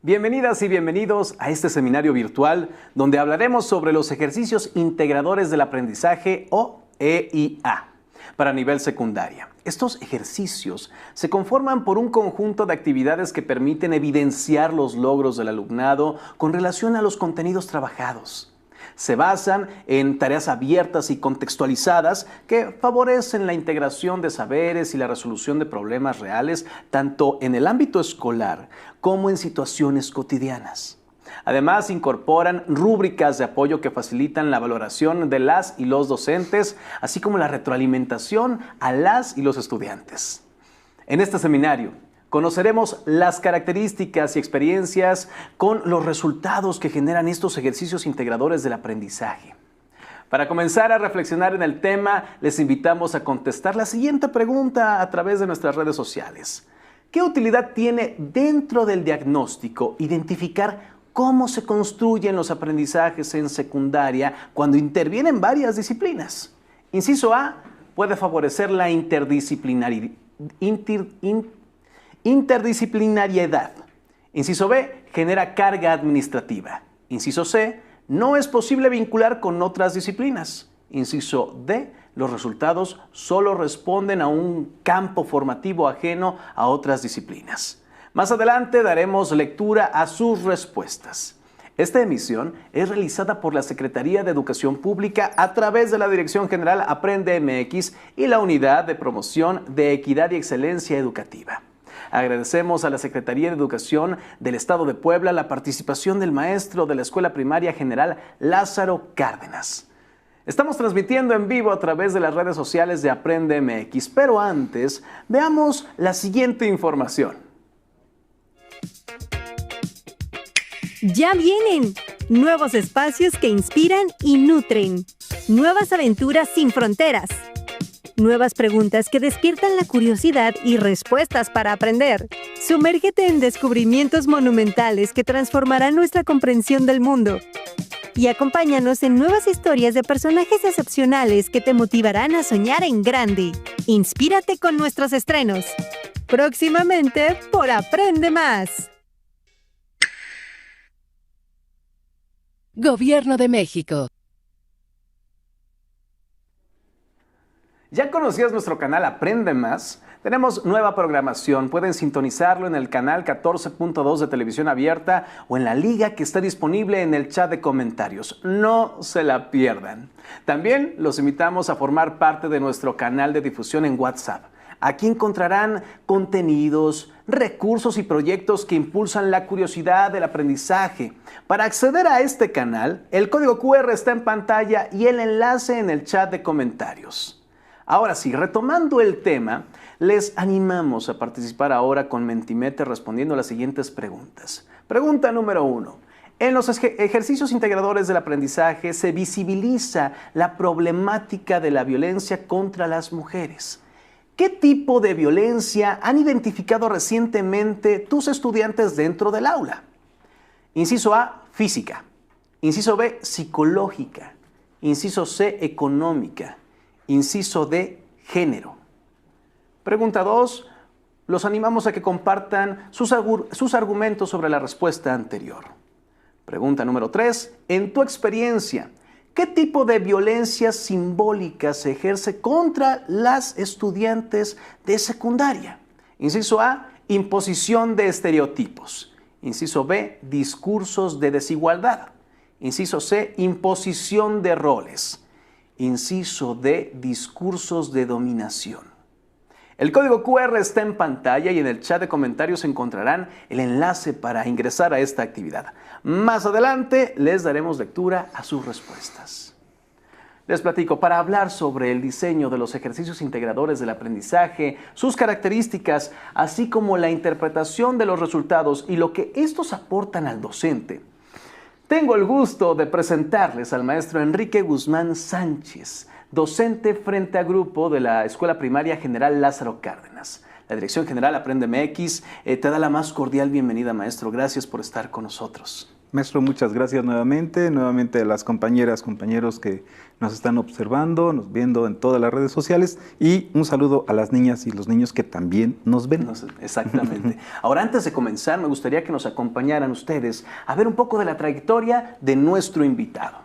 Bienvenidas y bienvenidos a este seminario virtual donde hablaremos sobre los ejercicios integradores del aprendizaje o EIA para nivel secundaria. Estos ejercicios se conforman por un conjunto de actividades que permiten evidenciar los logros del alumnado con relación a los contenidos trabajados. Se basan en tareas abiertas y contextualizadas que favorecen la integración de saberes y la resolución de problemas reales tanto en el ámbito escolar como en situaciones cotidianas. Además, incorporan rúbricas de apoyo que facilitan la valoración de las y los docentes, así como la retroalimentación a las y los estudiantes. En este seminario, conoceremos las características y experiencias con los resultados que generan estos ejercicios integradores del aprendizaje. Para comenzar a reflexionar en el tema, les invitamos a contestar la siguiente pregunta a través de nuestras redes sociales. ¿Qué utilidad tiene dentro del diagnóstico identificar cómo se construyen los aprendizajes en secundaria cuando intervienen varias disciplinas? Inciso A, puede favorecer la interdisciplinariedad. Inciso B, genera carga administrativa. Inciso C, no es posible vincular con otras disciplinas. Inciso D, los resultados solo responden a un campo formativo ajeno a otras disciplinas. Más adelante daremos lectura a sus respuestas. Esta emisión es realizada por la Secretaría de Educación Pública a través de la Dirección General Aprende MX y la Unidad de Promoción de Equidad y Excelencia Educativa. Agradecemos a la Secretaría de Educación del Estado de Puebla la participación del maestro de la Escuela Primaria General Lázaro Cárdenas. Estamos transmitiendo en vivo a través de las redes sociales de Aprende MX, pero antes veamos la siguiente información. Ya vienen nuevos espacios que inspiran y nutren, nuevas aventuras sin fronteras, nuevas preguntas que despiertan la curiosidad y respuestas para aprender. Sumérgete en descubrimientos monumentales que transformarán nuestra comprensión del mundo. Y acompáñanos en nuevas historias de personajes excepcionales que te motivarán a soñar en grande. Inspírate con nuestros estrenos. Próximamente por Aprende Más. Gobierno de México. ¿Ya conocías nuestro canal Aprende Más? Tenemos nueva programación. Pueden sintonizarlo en el canal 14.2 de Televisión Abierta o en la liga que está disponible en el chat de comentarios. No se la pierdan. También los invitamos a formar parte de nuestro canal de difusión en WhatsApp. Aquí encontrarán contenidos, recursos y proyectos que impulsan la curiosidad del aprendizaje. Para acceder a este canal, el código QR está en pantalla y el enlace en el chat de comentarios. Ahora sí, retomando el tema, les animamos a participar ahora con Mentimeter respondiendo a las siguientes preguntas. Pregunta número 1. En los ejercicios integradores del aprendizaje se visibiliza la problemática de la violencia contra las mujeres. ¿Qué tipo de violencia han identificado recientemente tus estudiantes dentro del aula? Inciso A, física. Inciso B, psicológica. Inciso C, económica. Inciso D, género. Pregunta 2. Los animamos a que compartan sus argumentos sobre la respuesta anterior. Pregunta número 3. En tu experiencia, ¿qué tipo de violencia simbólica se ejerce contra las estudiantes de secundaria? Inciso A, imposición de estereotipos. Inciso B, discursos de desigualdad. Inciso C, imposición de roles. Inciso D, discursos de dominación. El código QR está en pantalla y en el chat de comentarios encontrarán el enlace para ingresar a esta actividad. Más adelante les daremos lectura a sus respuestas. Les platico, para hablar sobre el diseño de los ejercicios integradores del aprendizaje, sus características, así como la interpretación de los resultados y lo que estos aportan al docente, tengo el gusto de presentarles al maestro Enrique Guzmán Sánchez, docente frente a grupo de la Escuela Primaria General Lázaro Cárdenas. La Dirección General Aprende MX te da la más cordial bienvenida, maestro. Gracias por estar con nosotros. Maestro, muchas gracias nuevamente a las compañeras, compañeros que nos están observando, nos viendo en todas las redes sociales, y un saludo a las niñas y los niños que también nos ven. Exactamente. Ahora, antes de comenzar, me gustaría que nos acompañaran ustedes a ver un poco de la trayectoria de nuestro invitado.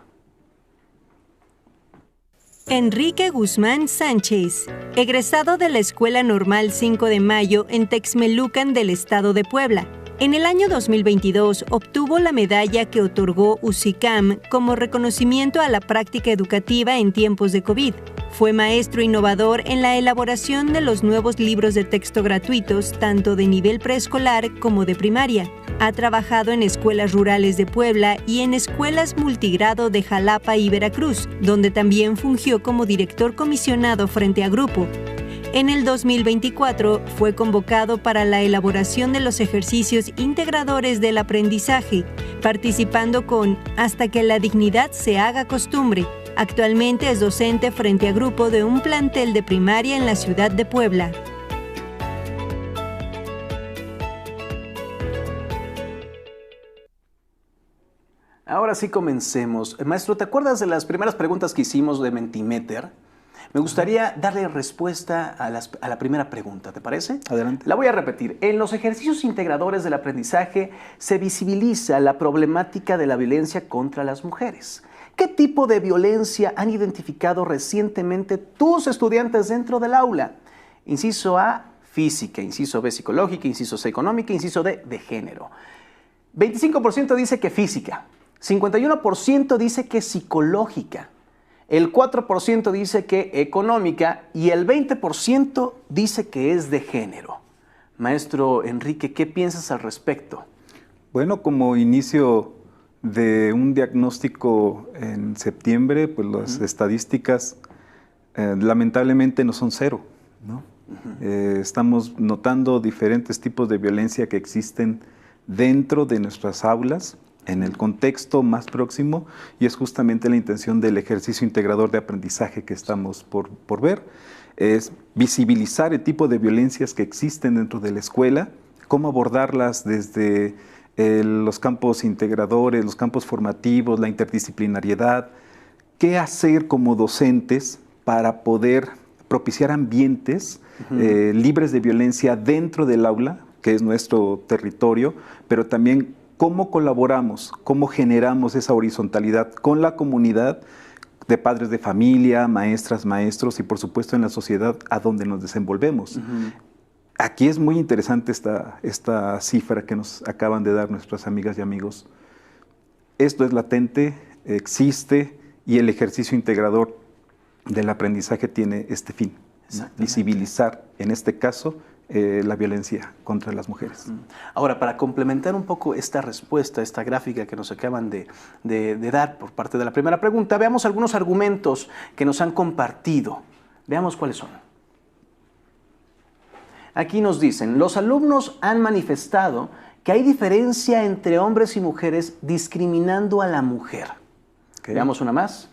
Enrique Guzmán Sánchez, egresado de la Escuela Normal 5 de Mayo en Texmelucan del estado de Puebla. En el año 2022 obtuvo la medalla que otorgó UCICAM como reconocimiento a la práctica educativa en tiempos de COVID. Fue maestro innovador en la elaboración de los nuevos libros de texto gratuitos, tanto de nivel preescolar como de primaria. Ha trabajado en escuelas rurales de Puebla y en escuelas multigrado de Jalapa y Veracruz, donde también fungió como director comisionado frente a grupo. En el 2024 fue convocado para la elaboración de los ejercicios integradores del aprendizaje, participando con Hasta que la dignidad se haga costumbre. Actualmente es docente frente a grupo de un plantel de primaria en la ciudad de Puebla. Ahora sí comencemos. Maestro, ¿te acuerdas de las primeras preguntas que hicimos de Mentimeter? Me gustaría darle respuesta a la primera pregunta, ¿te parece? Adelante. La voy a repetir. En los ejercicios integradores del aprendizaje se visibiliza la problemática de la violencia contra las mujeres. ¿Qué tipo de violencia han identificado recientemente tus estudiantes dentro del aula? Inciso A, física. Inciso B, psicológica. Inciso C, económica. Inciso D, de género. 25% dice que física. 51% dice que psicológica. El 4% dice que económica y el 20% dice que es de género. Maestro Enrique, ¿qué piensas al respecto? Bueno, como inicio de un diagnóstico en septiembre, pues las estadísticas lamentablemente no son cero, ¿no? Estamos notando diferentes tipos de violencia que existen dentro de nuestras aulas, en el contexto más próximo, y es justamente la intención del ejercicio integrador de aprendizaje que estamos por ver, es visibilizar el tipo de violencias que existen dentro de la escuela, cómo abordarlas desde los campos integradores, los campos formativos, la interdisciplinariedad, qué hacer como docentes para poder propiciar ambientes libres de violencia dentro del aula, que es nuestro territorio, pero también cómo colaboramos, cómo generamos esa horizontalidad con la comunidad de padres de familia, maestras, maestros y por supuesto en la sociedad a donde nos desenvolvemos. Aquí es muy interesante esta cifra que nos acaban de dar nuestras amigas y amigos. Esto es latente, existe, y el ejercicio integrador del aprendizaje tiene este fin, visibilizar en este caso la violencia contra las mujeres. Ahora, para complementar un poco esta respuesta, esta gráfica que nos acaban de dar por parte de la primera pregunta, veamos algunos argumentos que nos han compartido. Veamos cuáles son. Aquí nos dicen, los alumnos han manifestado que hay diferencia entre hombres y mujeres discriminando a la mujer. Veamos una más.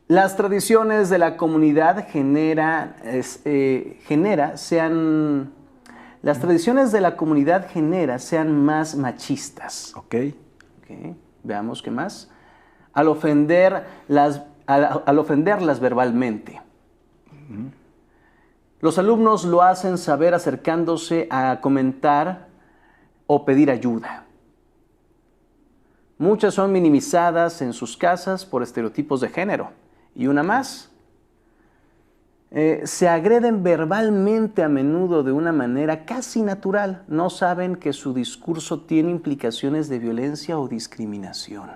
Las tradiciones de la comunidad sean más machistas. Veamos qué más. Al ofenderlas verbalmente. Los alumnos lo hacen saber acercándose a comentar o pedir ayuda. Muchas son minimizadas en sus casas por estereotipos de género. Y una más, se agreden verbalmente a menudo de una manera casi natural. No saben que su discurso tiene implicaciones de violencia o discriminación.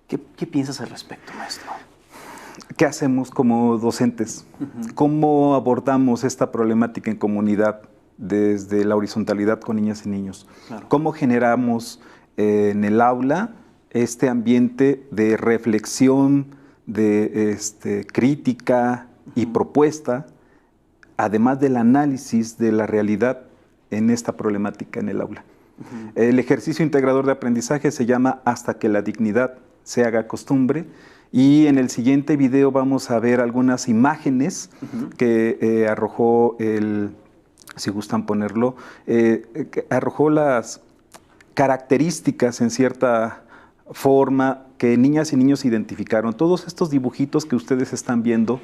¿Qué piensas al respecto, maestro? ¿Qué hacemos como docentes? ¿Cómo abordamos esta problemática en comunidad desde la horizontalidad con niñas y niños? Claro. ¿Cómo generamos en el aula este ambiente de reflexión, de crítica y propuesta, además del análisis de la realidad en esta problemática en el aula? El ejercicio integrador de aprendizaje se llama Hasta que la dignidad se haga costumbre, y en el siguiente video vamos a ver algunas imágenes que arrojó el si gustan ponerlo, que arrojó las características en cierta forma que niñas y niños identificaron. Todos estos dibujitos que ustedes están viendo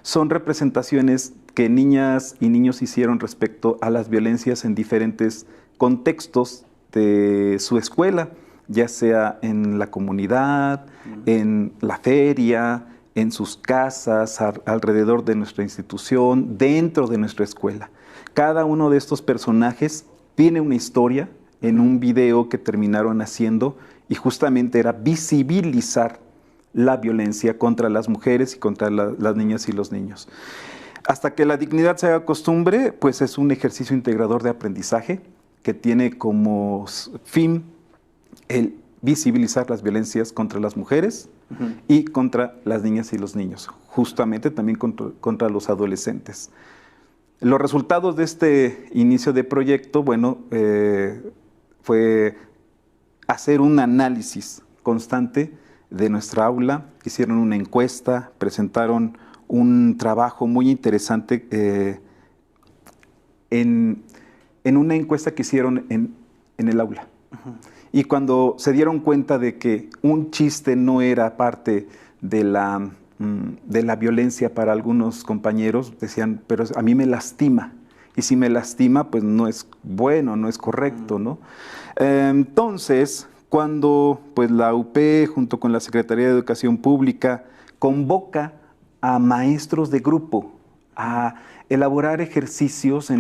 son representaciones que niñas y niños hicieron respecto a las violencias en diferentes contextos de su escuela, ya sea en la comunidad, en la feria, en sus casas, alrededor de nuestra institución, dentro de nuestra escuela. Cada uno de estos personajes tiene una historia en un video que terminaron haciendo y justamente era visibilizar la violencia contra las mujeres y contra las niñas y los niños. Hasta que la dignidad se haga costumbre, pues es un ejercicio integrador de aprendizaje que tiene como fin el visibilizar las violencias contra las mujeres y contra las niñas y los niños, justamente también contra los adolescentes. Los resultados de este inicio de proyecto, bueno, fue hacer un análisis constante de nuestra aula, hicieron una encuesta, presentaron un trabajo muy interesante en una encuesta que hicieron en el aula. Y cuando se dieron cuenta de que un chiste no era parte de la violencia para algunos compañeros, decían, pero a mí me lastima. Y si me lastima, pues no es bueno, no es correcto, ¿no? Entonces, cuando pues, la UP, junto con la Secretaría de Educación Pública, convoca a maestros de grupo a elaborar ejercicios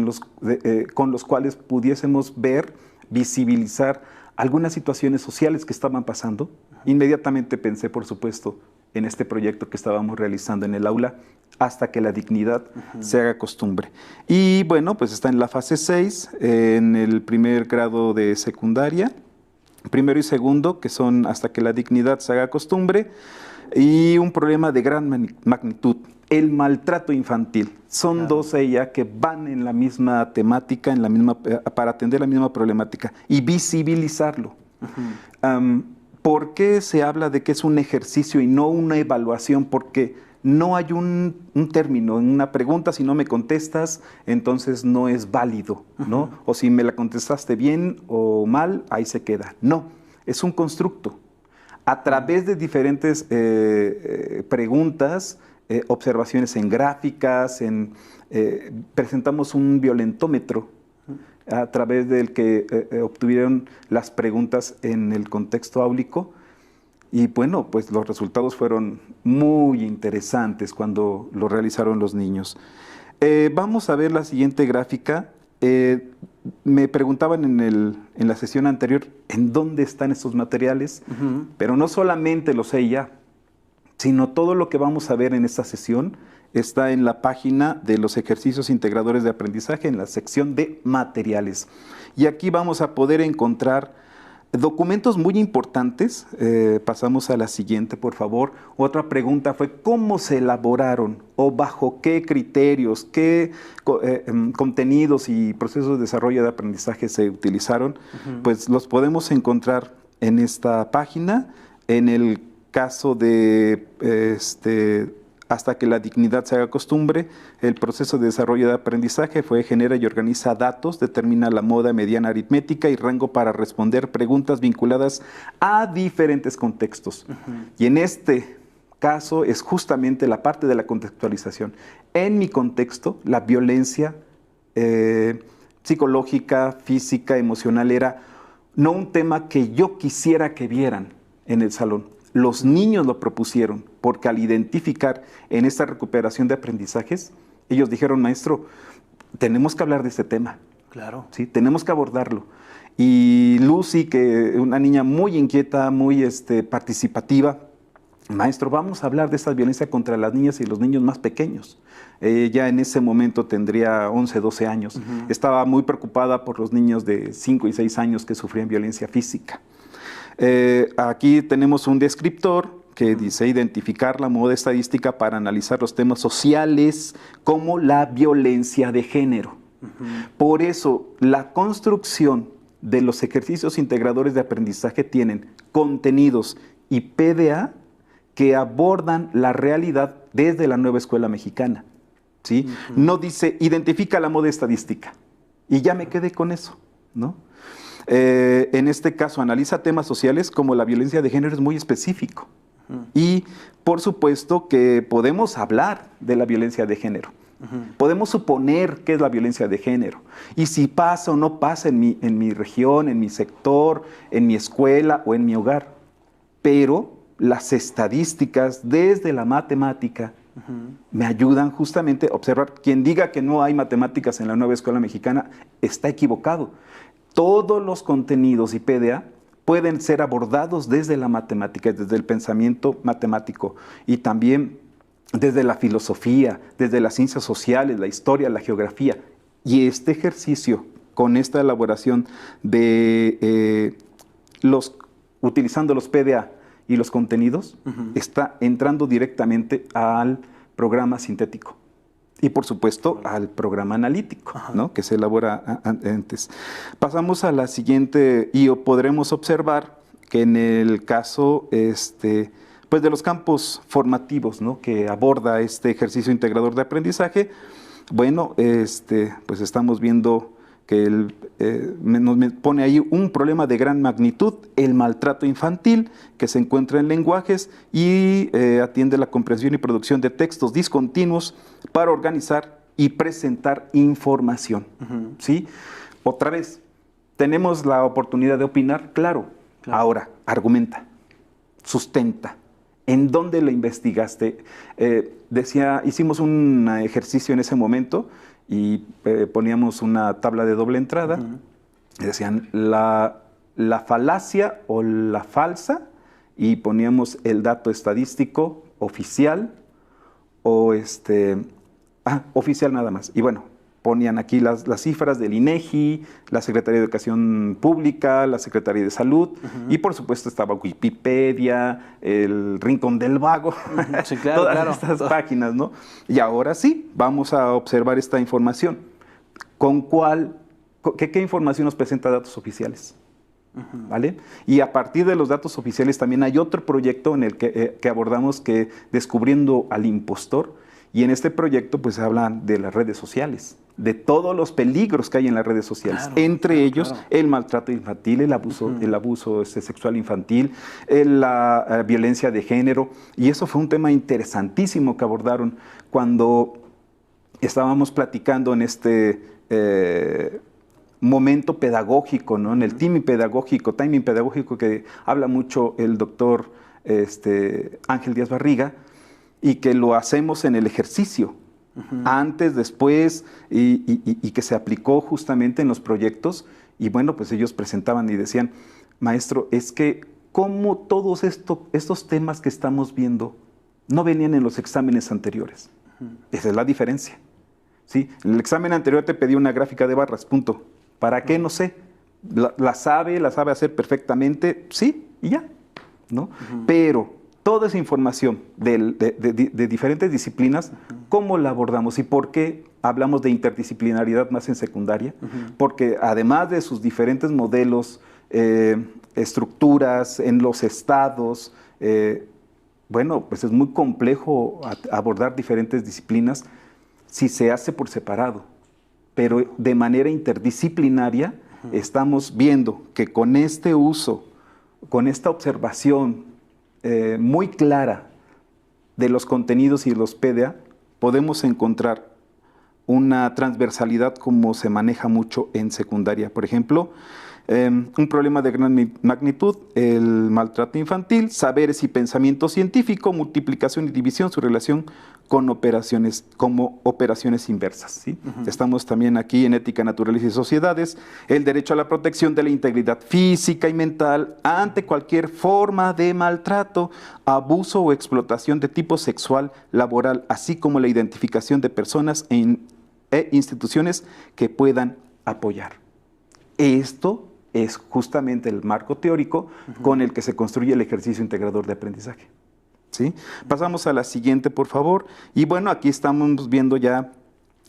con los cuales pudiésemos ver, visibilizar algunas situaciones sociales que estaban pasando, inmediatamente pensé, por supuesto, en este proyecto que estábamos realizando en el aula, hasta que la dignidad se haga costumbre. Y bueno, pues está en la fase 6, en el primer grado de secundaria, primero y segundo, que son hasta que la dignidad se haga costumbre, y un problema de gran magnitud, el maltrato infantil. Son dos ya que van en la misma temática, para atender la misma problemática y visibilizarlo. ¿Por qué se habla de que es un ejercicio y no una evaluación? Porque no hay un término en una pregunta, si no me contestas, entonces no es válido, ¿no? O si me la contestaste bien o mal, ahí se queda. No, es un constructo. A través de diferentes preguntas, observaciones en gráficas, presentamos un violentómetro a través del que obtuvieron las preguntas en el contexto áulico. Y bueno, pues los resultados fueron muy interesantes cuando lo realizaron los niños. Vamos a ver la siguiente gráfica. Me preguntaban en la sesión anterior en dónde están estos materiales, pero no solamente los sé ya, sino todo lo que vamos a ver en esta sesión está en la página de los ejercicios integradores de aprendizaje, en la sección de materiales. Y aquí vamos a poder encontrar documentos muy importantes. Pasamos a la siguiente, por favor. Otra pregunta fue, ¿cómo se elaboraron o bajo qué criterios, qué contenidos y procesos de desarrollo de aprendizaje se utilizaron? Pues los podemos encontrar en esta página. En el caso de hasta que la dignidad se haga costumbre, el proceso de desarrollo de aprendizaje genera y organiza datos, determina la moda mediana aritmética y rango para responder preguntas vinculadas a diferentes contextos. Y en este caso es justamente la parte de la contextualización. En mi contexto, la violencia psicológica, física, emocional era no un tema que yo quisiera que vieran en el salón. Los niños lo propusieron, porque al identificar en esta recuperación de aprendizajes, ellos dijeron, maestro, tenemos que hablar de este tema. Claro. ¿Sí? Tenemos que abordarlo. Y Lucy, que una niña muy inquieta, muy participativa, maestro, vamos a hablar de esta violencia contra las niñas y los niños más pequeños. Ella en ese momento tendría 11, 12 años. Estaba muy preocupada por los niños de 5 y 6 años que sufrían violencia física. Aquí tenemos un descriptor que dice identificar la moda estadística para analizar los temas sociales como la violencia de género. Por eso, la construcción de los ejercicios integradores de aprendizaje tienen contenidos y PDA que abordan la realidad desde la nueva escuela mexicana. ¿Sí? No dice identifica la moda estadística. y ya me quedé con eso, ¿no? En este caso, analiza temas sociales como la violencia de género es muy específico. Y, por supuesto, que podemos hablar de la violencia de género. Podemos suponer qué es la violencia de género. Y si pasa o no pasa en mi región, en mi sector, en mi escuela o en mi hogar. Pero las estadísticas desde la matemática me ayudan justamente a observar. Quien diga que no hay matemáticas en la nueva escuela mexicana está equivocado. Todos los contenidos y PDA pueden ser abordados desde la matemática, desde el pensamiento matemático y también desde la filosofía, desde las ciencias sociales, la historia, la geografía. Y este ejercicio, con esta elaboración de utilizando los PDA y los contenidos, está entrando directamente al programa sintético. Y por supuesto al programa analítico, ¿no? Que se elabora antes. Pasamos a la siguiente y podremos observar que en el caso pues de los campos formativos, ¿no? Que aborda este ejercicio integrador de aprendizaje, bueno, pues estamos viendo que nos pone ahí un problema de gran magnitud, el maltrato infantil, que se encuentra en lenguajes y atiende la comprensión y producción de textos discontinuos para organizar y presentar información. ¿Sí? Otra vez, ¿tenemos la oportunidad de opinar? Claro. Ahora, argumenta, sustenta. ¿En dónde lo investigaste? Hicimos un ejercicio en ese momento y poníamos una tabla de doble entrada. Y decían la falacia o la falsa, y poníamos el dato estadístico oficial o oficial nada más. Y bueno, ponían aquí las cifras del INEGI, la Secretaría de Educación Pública, la Secretaría de Salud, y por supuesto estaba Wikipedia, el Rincón del Vago, sí, claro, todas estas páginas, ¿no? Y ahora sí, vamos a observar esta información. ¿Qué información nos presenta datos oficiales? ¿Vale? Y a partir de los datos oficiales también hay otro proyecto en el que abordamos descubriendo al impostor, y en este proyecto pues hablan de las redes sociales, de todos los peligros que hay en las redes sociales, entre ellos el maltrato infantil, el abuso sexual infantil, la violencia de género, y eso fue un tema interesantísimo que abordaron cuando estábamos platicando en este momento pedagógico, ¿no? En el timing pedagógico que habla mucho el doctor Ángel Díaz Barriga, y que lo hacemos en el ejercicio, antes, después, y que se aplicó justamente en los proyectos. Y bueno, pues ellos presentaban y decían, maestro, es que cómo todos estos temas que estamos viendo no venían en los exámenes anteriores. Esa es la diferencia. ¿Sí? En el examen anterior te pedí una gráfica de barras, punto. ¿Para qué? No sé. La sabe hacer perfectamente, sí, y ya, ¿no? Pero toda esa información de diferentes disciplinas, ¿cómo la abordamos? ¿Y por qué hablamos de interdisciplinaridad más en secundaria? Porque además de sus diferentes modelos, estructuras en los estados, bueno, pues es muy complejo abordar diferentes disciplinas si se hace por separado. Pero de manera interdisciplinaria estamos viendo que con este uso, con esta observación muy clara de los contenidos y los PDA, podemos encontrar una transversalidad como se maneja mucho en secundaria. Por ejemplo, un problema de gran magnitud, el maltrato infantil, saberes y pensamiento científico, multiplicación y división, su relación con operaciones inversas. ¿Sí? Estamos también aquí en ética, naturaleza y sociedades, el derecho a la protección de la integridad física y mental ante cualquier forma de maltrato, abuso o explotación de tipo sexual, laboral, así como la identificación de personas e instituciones que puedan apoyar. Esto es justamente el marco teórico con el que se construye el ejercicio integrador de aprendizaje. ¿Sí? Pasamos a la siguiente, por favor. Y bueno, aquí estamos viendo ya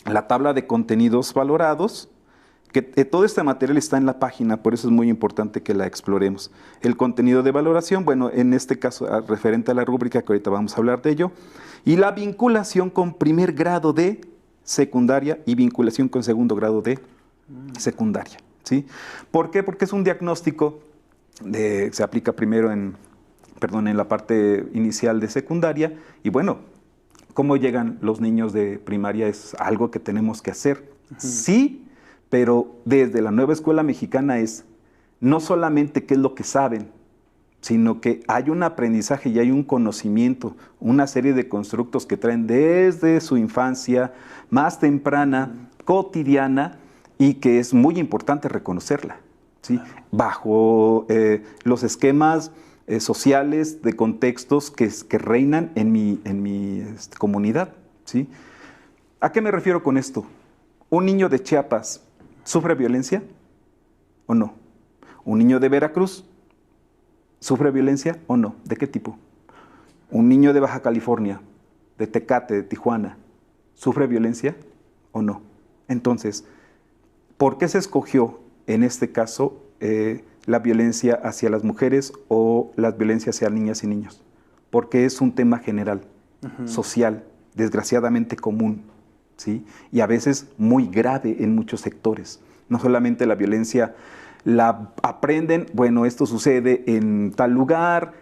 la tabla de contenidos valorados, que todo este material está en la página, por eso es muy importante que la exploremos. El contenido de valoración, bueno, en este caso referente a la rúbrica, que ahorita vamos a hablar de ello, y la vinculación con primer grado de secundaria y vinculación con segundo grado de secundaria, ¿sí? ¿Por qué? Porque es un diagnóstico, se aplica primero en la parte inicial de secundaria, y bueno, cómo llegan los niños de primaria es algo que tenemos que hacer. Sí, pero desde la nueva escuela mexicana es no solamente qué es lo que saben, sino que hay un aprendizaje y hay un conocimiento, una serie de constructos que traen desde su infancia más temprana, cotidiana, y que es muy importante reconocerla, ¿sí? Bajo los esquemas sociales de contextos que reinan en mi comunidad, ¿sí? ¿A qué me refiero con esto? ¿Un niño de Chiapas sufre violencia o no? ¿Un niño de Veracruz sufre violencia o no? ¿De qué tipo? ¿Un niño de Baja California, de Tecate, de Tijuana, sufre violencia o no? Entonces, ¿por qué se escogió en este caso la violencia hacia las mujeres o la violencia hacia niñas y niños? Porque es un tema general, social, desgraciadamente común, ¿sí? Y a veces muy grave en muchos sectores. No solamente la violencia la aprenden, bueno, esto sucede en tal lugar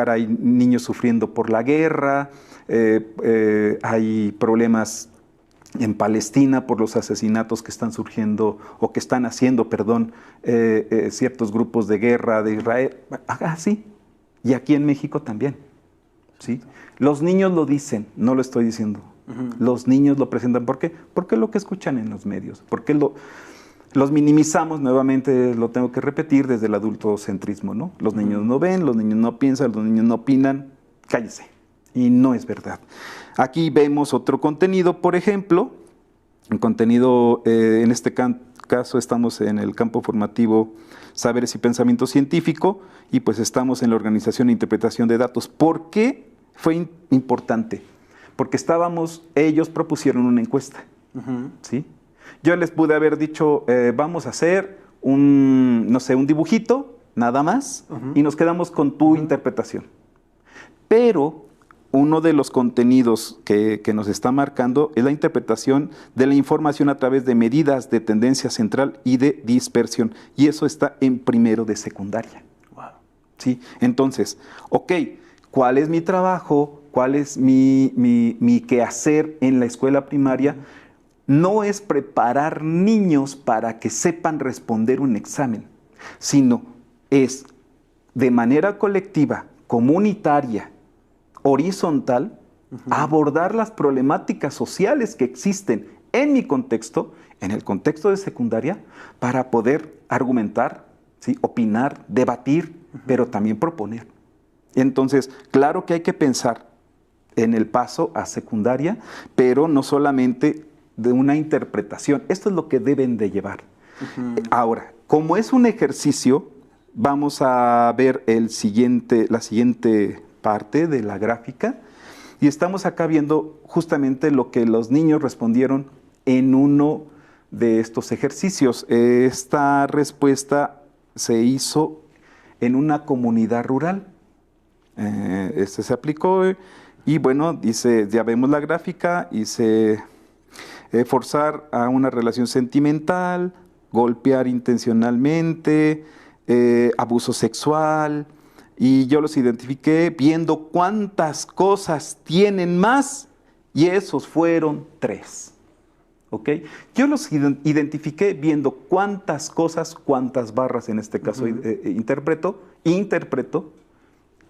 hay niños sufriendo por la guerra, hay problemas en Palestina por los asesinatos que están surgiendo, o que están haciendo, ciertos grupos de guerra de Israel. Sí, y aquí en México también, ¿sí? Los niños lo dicen, no lo estoy diciendo. Los niños lo presentan. ¿Por qué? Porque es lo que escuchan en los medios, porque los minimizamos, nuevamente lo tengo que repetir, desde el adultocentrismo, ¿no? Los niños no ven, los niños no piensan, los niños no opinan, cállese. Y no es verdad. Aquí vemos otro contenido, por ejemplo, un contenido, en este caso estamos en el campo formativo Saberes y Pensamiento Científico, y pues estamos en la organización e interpretación de datos. ¿Por qué fue importante? Porque ellos propusieron una encuesta, ¿sí? Yo les pude haber dicho, vamos a hacer un dibujito, nada más, y nos quedamos con tu interpretación. Pero uno de los contenidos que nos está marcando es la interpretación de la información a través de medidas de tendencia central y de dispersión. Y eso está en primero de secundaria. Wow. ¿Sí? Entonces, ok, ¿cuál es mi trabajo? ¿Cuál es mi quehacer en la escuela primaria? No es preparar niños para que sepan responder un examen, sino es de manera colectiva, comunitaria, horizontal, abordar las problemáticas sociales que existen en mi contexto, en el contexto de secundaria, para poder argumentar, ¿sí? Opinar, debatir, pero también proponer. Entonces, claro que hay que pensar en el paso a secundaria, pero no solamente de una interpretación. Esto es lo que deben de llevar. Ahora, como es un ejercicio, vamos a ver la siguiente parte de la gráfica, y estamos acá viendo justamente lo que los niños respondieron en uno de estos ejercicios. Esta respuesta se hizo en una comunidad rural. Se aplicó y bueno, dice, ya vemos la gráfica, dice forzar a una relación sentimental, golpear intencionalmente, abuso sexual, y yo los identifiqué viendo cuántas cosas tienen más, y esos fueron 3. ¿Ok? Yo los identifiqué viendo cuántas cosas, cuántas barras en este caso interpreto,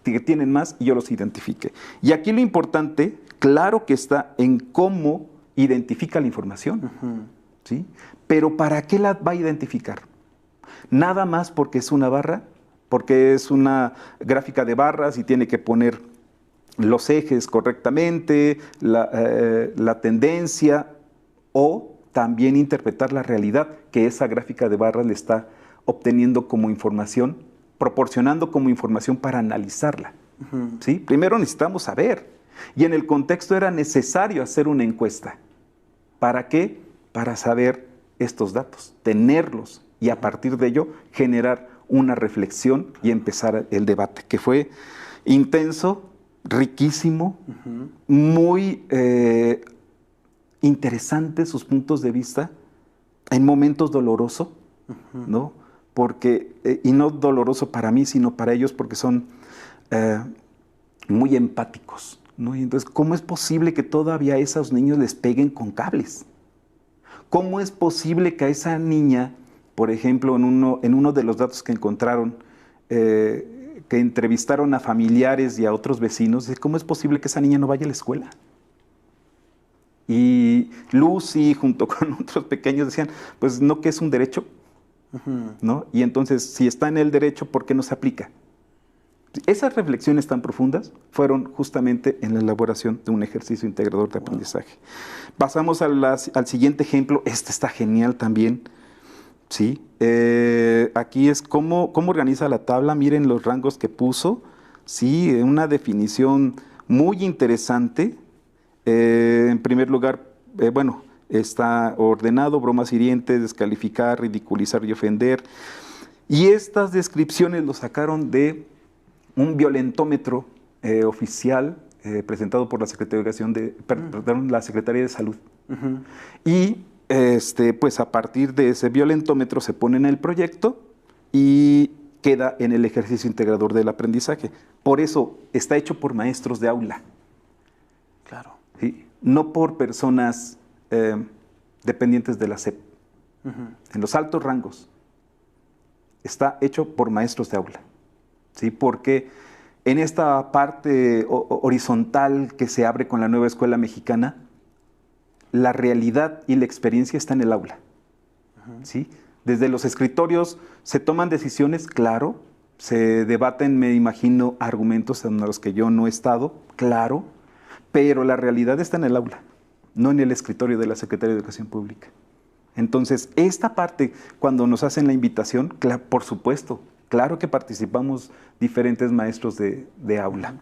que tienen más, y yo los identifiqué. Y aquí lo importante, claro que está en cómo identifica la información, ¿sí? Pero ¿para qué la va a identificar? Nada más porque es una barra, porque es una gráfica de barras y tiene que poner los ejes correctamente, la tendencia, o también interpretar la realidad que esa gráfica de barras le está obteniendo como información, proporcionando como información para analizarla. ¿Sí? Primero necesitamos saber, y en el contexto era necesario hacer una encuesta. ¿Para qué? Para saber estos datos, tenerlos, y a partir de ello generar una reflexión y empezar el debate, que fue intenso, riquísimo, muy interesante sus puntos de vista, en momentos doloroso, ¿no? Porque, y no doloroso para mí, sino para ellos, porque son muy empáticos, ¿no? Y entonces, ¿cómo es posible que todavía a esos niños les peguen con cables? ¿Cómo es posible que a esa niña, por ejemplo, en uno de los datos que encontraron, que entrevistaron a familiares y a otros vecinos, ¿cómo es posible que esa niña no vaya a la escuela? Y Lucy, junto con otros pequeños, decían, pues no, que es un derecho, ¿no? Y entonces, si está en el derecho, ¿por qué no se aplica? Esas reflexiones tan profundas fueron justamente en la elaboración de un ejercicio integrador de aprendizaje. Pasamos al siguiente ejemplo. Este está genial también. ¿Sí? Aquí es cómo organiza la tabla. Miren los rangos que puso. Sí, una definición muy interesante. En primer lugar, bueno, está ordenado: bromas hirientes, descalificar, ridiculizar y ofender. Y estas descripciones lo sacaron de un violentómetro oficial presentado por la Secretaría de Salud. Y pues a partir de ese violentómetro se pone en el proyecto y queda en el ejercicio integrador del aprendizaje. Por eso está hecho por maestros de aula. Claro. ¿Sí? No por personas dependientes de la SEP. En los altos rangos. Está hecho por maestros de aula. ¿Sí? Porque en esta parte horizontal que se abre con la nueva escuela mexicana, la realidad y la experiencia está en el aula. ¿Sí? Desde los escritorios se toman decisiones, claro, se debaten, me imagino, argumentos en los que yo no he estado, claro, pero la realidad está en el aula, no en el escritorio de la Secretaría de Educación Pública. Entonces, esta parte, cuando nos hacen la invitación, por supuesto, claro que participamos diferentes maestros de aula.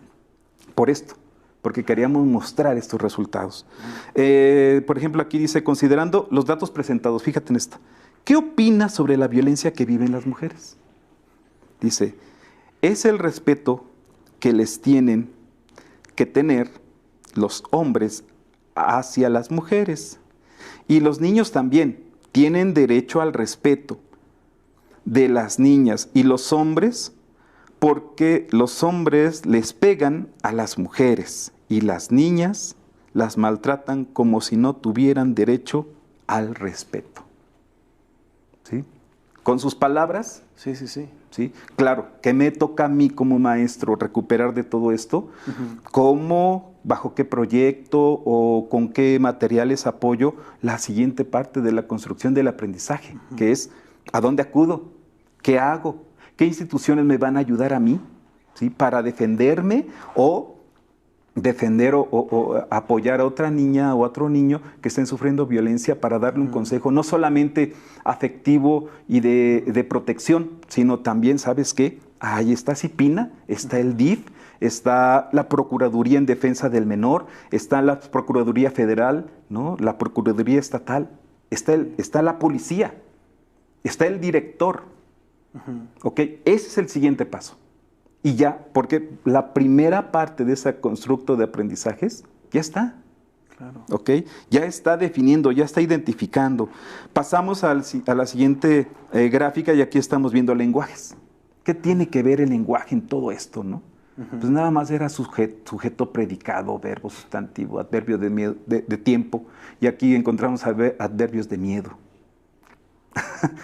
Por esto, porque queríamos mostrar estos resultados. Por ejemplo, aquí dice, considerando los datos presentados, fíjate en esto, ¿qué opinas sobre la violencia que viven las mujeres? Dice, es el respeto que les tienen que tener los hombres hacia las mujeres. Y los niños también tienen derecho al respeto de las niñas y los hombres, porque los hombres les pegan a las mujeres y las niñas las maltratan como si no tuvieran derecho al respeto. ¿Sí? Con sus palabras. Sí, sí, sí. ¿Sí? Claro, que me toca a mí como maestro recuperar de todo esto, cómo, bajo qué proyecto o con qué materiales apoyo la siguiente parte de la construcción del aprendizaje, que es ¿a dónde acudo? ¿Qué hago? ¿Qué instituciones me van a ayudar a mí? ¿Sí? Para defenderme o defender o apoyar a otra niña o a otro niño que estén sufriendo violencia, para darle un consejo no solamente afectivo y de protección, sino también, ¿sabes qué? Ahí está CIPINA, está el DIF, está la Procuraduría en Defensa del Menor, está la Procuraduría Federal, ¿no? La Procuraduría Estatal, está la policía, está el director. ¿Ok? Ese es el siguiente paso. Y ya, porque la primera parte de ese constructo de aprendizajes ya está. Claro. ¿Ok? Ya está definiendo, ya está identificando. Pasamos a la siguiente gráfica y aquí estamos viendo lenguajes. ¿Qué tiene que ver el lenguaje en todo esto, no? Pues nada más era sujeto, predicado, verbo, sustantivo, adverbio de tiempo. Y aquí encontramos adverbios de miedo.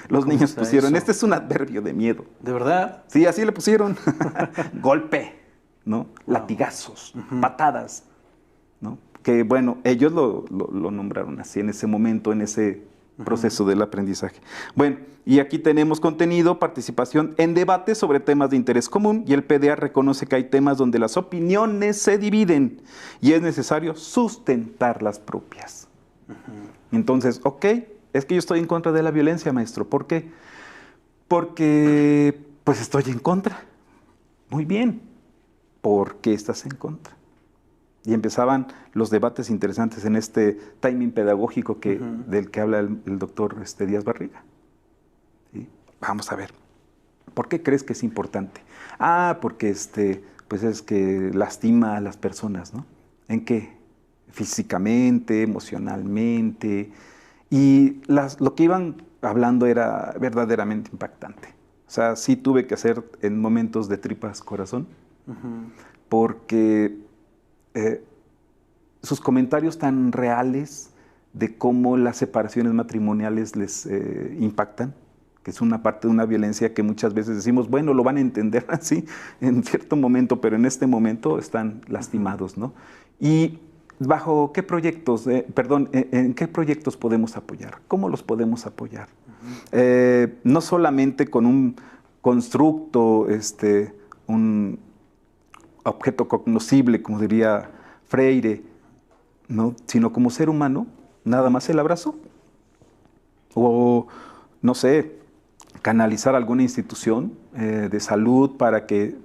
Los niños pusieron, este es un adverbio de miedo. ¿De verdad? Sí, así le pusieron. Golpe, ¿no? Wow. Latigazos, patadas, ¿no? Que bueno, ellos lo nombraron así en ese momento, en ese proceso del aprendizaje. Bueno, y aquí tenemos contenido, participación en debates sobre temas de interés común, y el PDA reconoce que hay temas donde las opiniones se dividen y es necesario sustentar las propias. Entonces, ok, es que yo estoy en contra de la violencia, maestro. ¿Por qué? Porque, pues estoy en contra. Muy bien. ¿Por qué estás en contra? Y empezaban los debates interesantes en este timing pedagógico del que habla el doctor Díaz Barriga. ¿Sí? Vamos a ver. ¿Por qué crees que es importante? Ah, porque pues es que lastima a las personas, ¿no? ¿En qué? Físicamente, emocionalmente. Y lo que iban hablando era verdaderamente impactante. O sea, sí tuve que hacer en momentos de tripas corazón, porque sus comentarios tan reales de cómo las separaciones matrimoniales les impactan, que es una parte de una violencia que muchas veces decimos, bueno, lo van a entender así en cierto momento, pero en este momento están lastimados, ¿no? Y ¿bajo qué proyectos, en qué proyectos podemos apoyar? ¿Cómo los podemos apoyar? No solamente con un constructo, un objeto cognoscible, como diría Freire, ¿no? Sino como ser humano, nada más el abrazo. O, no sé, canalizar alguna institución de salud para que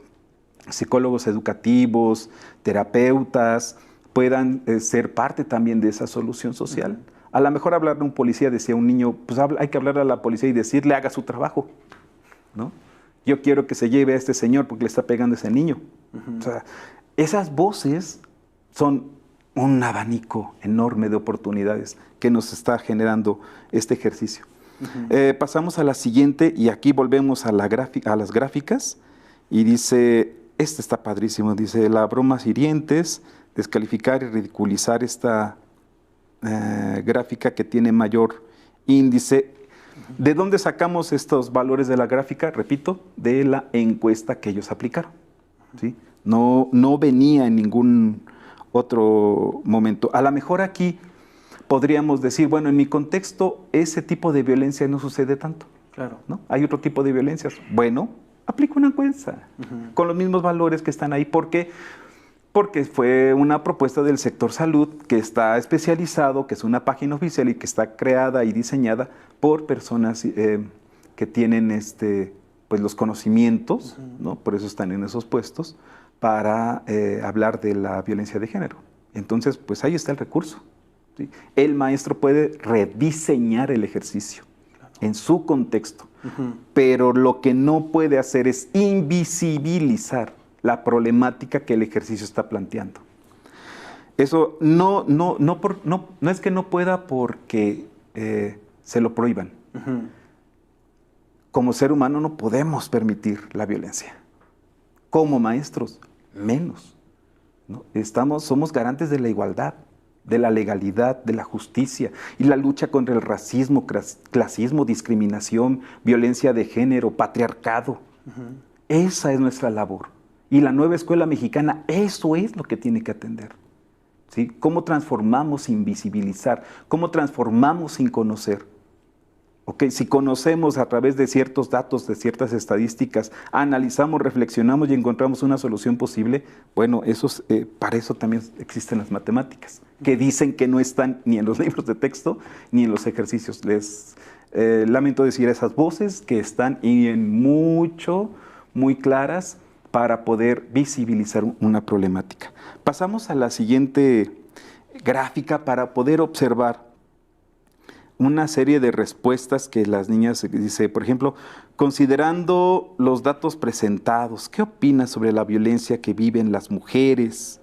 psicólogos educativos, terapeutas, puedan ser parte también de esa solución social. A lo mejor hablarle a un policía, decía un niño, pues hay que hablarle a la policía y decirle, haga su trabajo, ¿no? Yo quiero que se lleve a este señor porque le está pegando a ese niño. O sea, esas voces son un abanico enorme de oportunidades que nos está generando este ejercicio. Pasamos a la siguiente y aquí volvemos a las gráficas y dice, está padrísimo, dice, las bromas hirientes, descalificar y ridiculizar esta gráfica que tiene mayor índice. ¿De dónde sacamos estos valores de la gráfica? Repito, de la encuesta que ellos aplicaron, ¿sí? No venía en ningún otro momento. A lo mejor aquí podríamos decir, bueno, en mi contexto ese tipo de violencia no sucede tanto. Claro. ¿No? Hay otro tipo de violencias. Bueno, aplico una encuesta con los mismos valores que están ahí. ¿Por qué? Porque fue una propuesta del sector salud que está especializado, que es una página oficial y que está creada y diseñada por personas que tienen pues los conocimientos, ¿no? Por eso están en esos puestos, para hablar de la violencia de género. Entonces, pues ahí está el recurso, ¿sí? El maestro puede rediseñar el ejercicio en su contexto, pero lo que no puede hacer es invisibilizar la problemática que el ejercicio está planteando. Eso no es que no pueda porque se lo prohíban. Como ser humano no podemos permitir la violencia. Como maestros, menos, ¿no? Somos garantes de la igualdad, de la legalidad, de la justicia y la lucha contra el racismo, clasismo, discriminación, violencia de género, patriarcado. Esa es nuestra labor. Y la nueva escuela mexicana, eso es lo que tiene que atender, ¿sí? ¿Cómo transformamos sin visibilizar? ¿Cómo transformamos sin conocer? ¿Okay? Si conocemos a través de ciertos datos, de ciertas estadísticas, analizamos, reflexionamos y encontramos una solución posible, bueno, para eso también existen las matemáticas, que dicen que no están ni en los libros de texto ni en los ejercicios. Les lamento decir esas voces que están muy claras, para poder visibilizar una problemática. Pasamos a la siguiente gráfica para poder observar una serie de respuestas que las niñas dice, por ejemplo, considerando los datos presentados, ¿qué opinas sobre la violencia que viven las mujeres?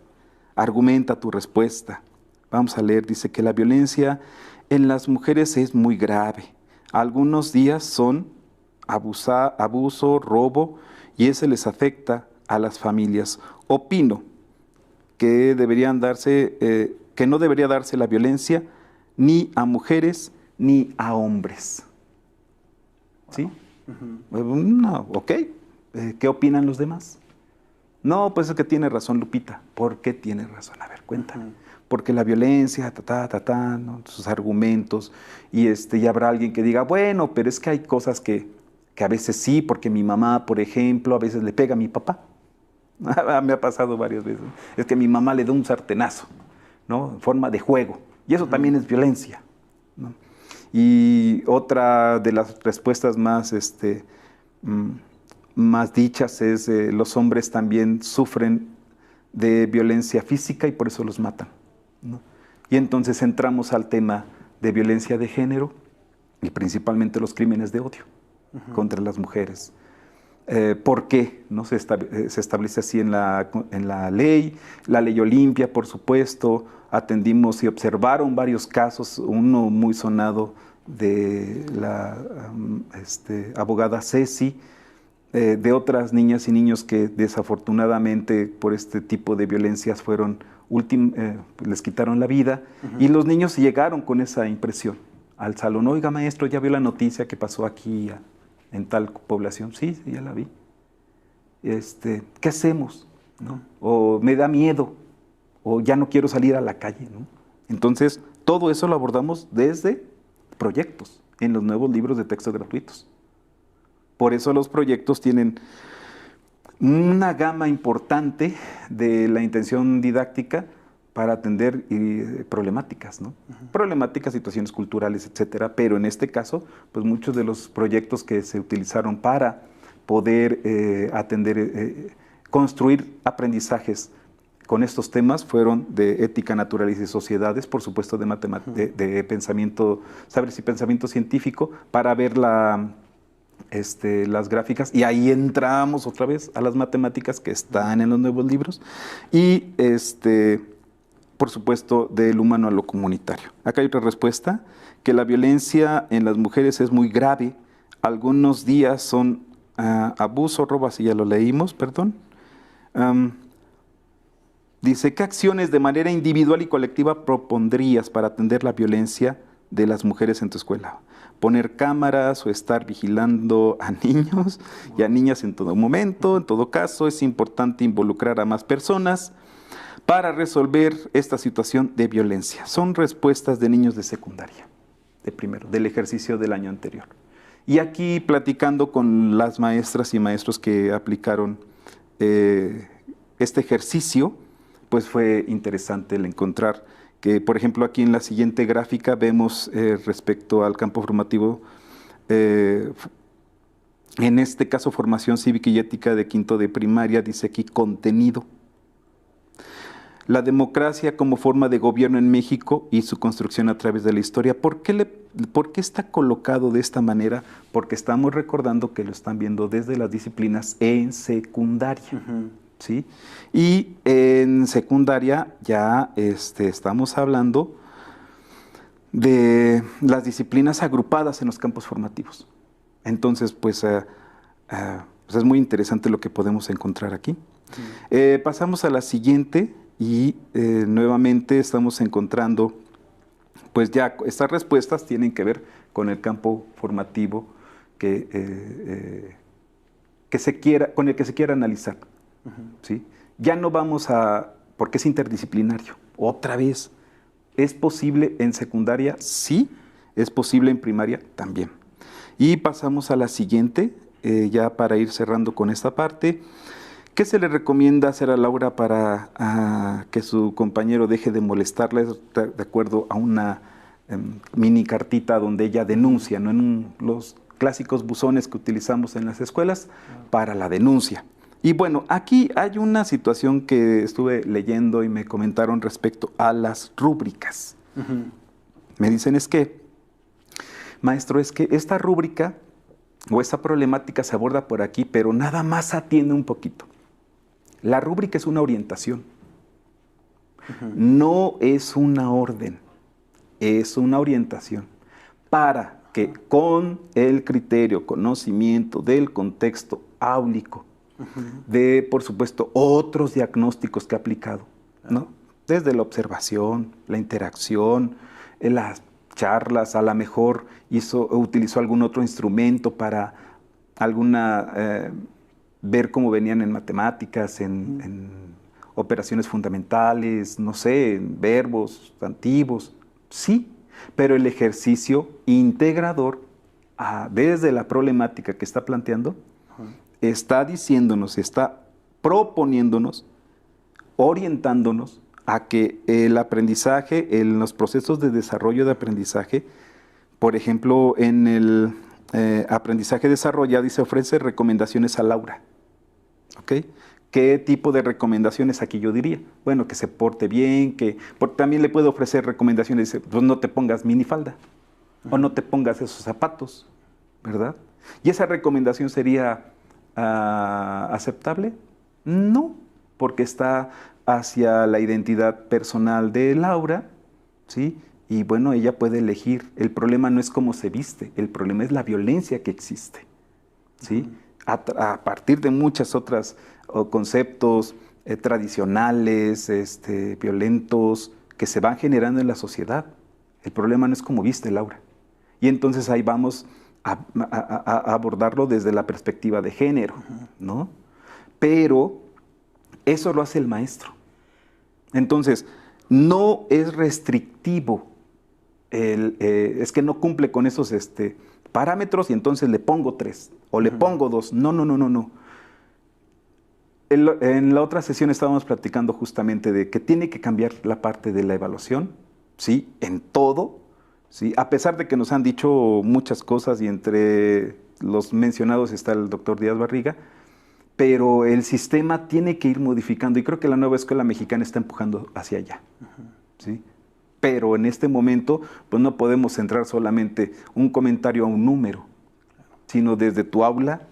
Argumenta tu respuesta. Vamos a leer, dice que la violencia en las mujeres es muy grave. Algunos días son abuso, robo, y ese les afecta a las familias. Opino que que no debería darse la violencia ni a mujeres ni a hombres. ¿Sí? No, ok. ¿Qué opinan los demás? No, pues es que tiene razón Lupita. ¿Por qué tiene razón? A ver, cuéntame. Porque la violencia, ¿no? Sus argumentos, y habrá alguien que diga, bueno, pero es que hay cosas que a veces sí, porque mi mamá, por ejemplo, a veces le pega a mi papá. Me ha pasado varias veces. Es que mi mamá le da un sartenazo, ¿no? En forma de juego. Y eso también es violencia, ¿no? Y otra de las respuestas más dichas es los hombres también sufren de violencia física y por eso los matan, ¿no? Y entonces entramos al tema de violencia de género y principalmente los crímenes de odio contra las mujeres. ¿Por qué? ¿No? Se establece así en la ley Olimpia, por supuesto. Atendimos y observaron varios casos, uno muy sonado de la abogada Ceci, de otras niñas y niños que desafortunadamente por este tipo de violencias les quitaron la vida, y los niños llegaron con esa impresión al salón. Oiga, maestro, ¿ya vio la noticia que pasó aquí en tal población? Sí, ya la vi. ¿Qué hacemos? ¿No? O me da miedo, o ya no quiero salir a la calle, ¿no? Entonces, todo eso lo abordamos desde proyectos en los nuevos libros de texto gratuitos. Por eso los proyectos tienen una gama importante de la intención didáctica para atender problemáticas, ¿no? Problemáticas, situaciones culturales, etcétera. Pero en este caso, pues muchos de los proyectos que se utilizaron para poder atender, construir aprendizajes con estos temas fueron de ética, naturaleza y sociedades, por supuesto de pensamiento, saberes y pensamiento científico, para ver las gráficas, y ahí entramos otra vez a las matemáticas que están en los nuevos libros, y por supuesto del humano a lo comunitario. Acá hay otra respuesta, que la violencia en las mujeres es muy grave, algunos días son abuso, robo, así ya lo leímos, perdón. Dice, ¿qué acciones de manera individual y colectiva propondrías para atender la violencia de las mujeres en tu escuela? ¿Poner cámaras o estar vigilando a niños y a niñas en todo momento? En todo caso, es importante involucrar a más personas para resolver esta situación de violencia. Son respuestas de niños de secundaria, de primero, del ejercicio del año anterior. Y aquí, platicando con las maestras y maestros que aplicaron este ejercicio, pues fue interesante el encontrar que, por ejemplo, aquí en la siguiente gráfica vemos respecto al campo formativo, en este caso formación cívica y ética de quinto de primaria, dice aquí contenido. La democracia como forma de gobierno en México y su construcción a través de la historia. ¿Por qué está colocado de esta manera? Porque estamos recordando que lo están viendo desde las disciplinas en secundaria. ¿Sí? Y en secundaria ya estamos hablando de las disciplinas agrupadas en los campos formativos. Entonces, pues es muy interesante lo que podemos encontrar aquí. Pasamos a la siguiente y nuevamente estamos encontrando, pues ya estas respuestas tienen que ver con el campo formativo con el que se quiera analizar. ¿Sí? Ya no vamos porque es interdisciplinario. Otra vez, ¿es posible en secundaria? Sí. ¿Es posible en primaria? También. Y pasamos a la siguiente, ya para ir cerrando con esta parte. ¿Qué se le recomienda hacer a Laura para que su compañero deje de molestarle? De acuerdo a una mini cartita donde ella denuncia, ¿no? En los clásicos buzones que utilizamos en las escuelas para la denuncia. Y bueno, aquí hay una situación que estuve leyendo y me comentaron respecto a las rúbricas. Me dicen, maestro, es que esta rúbrica o esta problemática se aborda por aquí, pero nada más atiende un poquito. La rúbrica es una orientación. No es una orden, es una orientación para que con el criterio, conocimiento del contexto áulico, de, por supuesto, otros diagnósticos que ha aplicado, ¿no? Desde la observación, la interacción, las charlas, a lo mejor utilizó algún otro instrumento para ver cómo venían en matemáticas, en operaciones fundamentales, no sé, en verbos, sustantivos, sí, pero el ejercicio integrador desde la problemática que está planteando, está diciéndonos, está proponiéndonos, orientándonos a que el aprendizaje, en los procesos de desarrollo de aprendizaje, por ejemplo, en el aprendizaje desarrollado, y se ofrece recomendaciones a Laura. ¿Ok? ¿Qué tipo de recomendaciones aquí yo diría? Bueno, que se porte bien, porque también le puedo ofrecer recomendaciones, pues no te pongas minifalda, o no te pongas esos zapatos, ¿verdad? Y esa recomendación sería aceptable? No, porque está hacia la identidad personal de Laura, ¿sí? Y bueno, ella puede elegir. El problema no es cómo se viste, el problema es la violencia que existe, ¿sí? A partir de muchas otras conceptos tradicionales, violentos, que se van generando en la sociedad. El problema no es cómo viste, Laura. Y entonces ahí vamos a abordarlo desde la perspectiva de género, ¿no? Pero eso lo hace el maestro. Entonces, no es restrictivo, es que no cumple con esos parámetros y entonces le pongo 3 o le pongo 2. No, no, no, no, no. En la otra sesión estábamos platicando justamente de que tiene que cambiar la parte de la evaluación, ¿sí? En todo, ¿sí? A pesar de que nos han dicho muchas cosas y entre los mencionados está el doctor Díaz Barriga, pero el sistema tiene que ir modificando y creo que la nueva escuela mexicana está empujando hacia allá, ¿sí? Pero en este momento pues no podemos centrar solamente un comentario a un número, sino desde tu aula,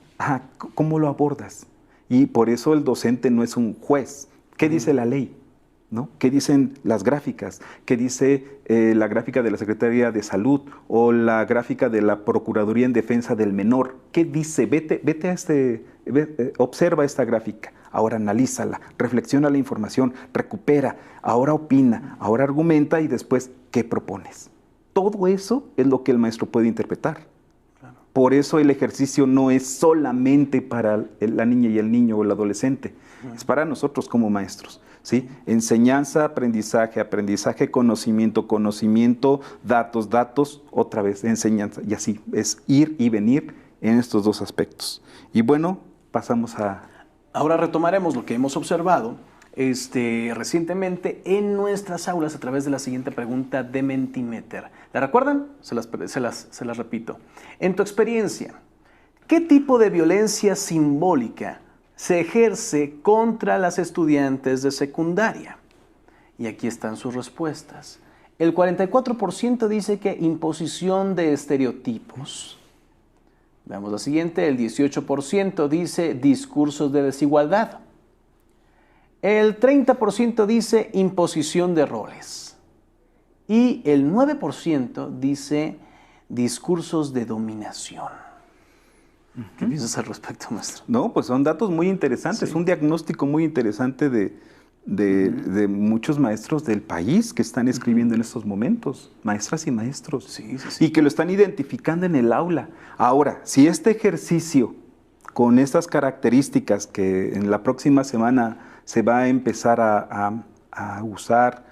¿cómo lo abordas? Y por eso el docente no es un juez. ¿Qué dice la ley? ¿No? ¿Qué dicen las gráficas? ¿Qué dice la gráfica de la Secretaría de Salud o la gráfica de la Procuraduría en Defensa del Menor? ¿Qué dice? Vete a observa esta gráfica, ahora analízala, reflexiona la información, recupera, ahora opina, ahora argumenta y después, ¿qué propones? Todo eso es lo que el maestro puede interpretar. Claro. Por eso el ejercicio no es solamente para la niña y el niño o el adolescente, es para nosotros como maestros. ¿Sí? Enseñanza, aprendizaje, conocimiento, datos, otra vez enseñanza. Y así es ir y venir en estos dos aspectos. Y bueno, pasamos a... Ahora retomaremos lo que hemos observado recientemente en nuestras aulas a través de la siguiente pregunta de Mentimeter. ¿La recuerdan? Se las repito. En tu experiencia, ¿qué tipo de violencia simbólica se ejerce contra las estudiantes de secundaria? Y aquí están sus respuestas. El 44% dice que imposición de estereotipos. Veamos la siguiente. El 18% dice discursos de desigualdad. El 30% dice imposición de roles. Y el 9% dice discursos de dominación. ¿Qué piensas al respecto, maestro? No, pues son datos muy interesantes, un diagnóstico muy interesante de muchos maestros del país que están escribiendo en estos momentos, maestras y maestros, y que lo están identificando en el aula. Ahora, si este ejercicio con estas características que en la próxima semana se va a empezar a usar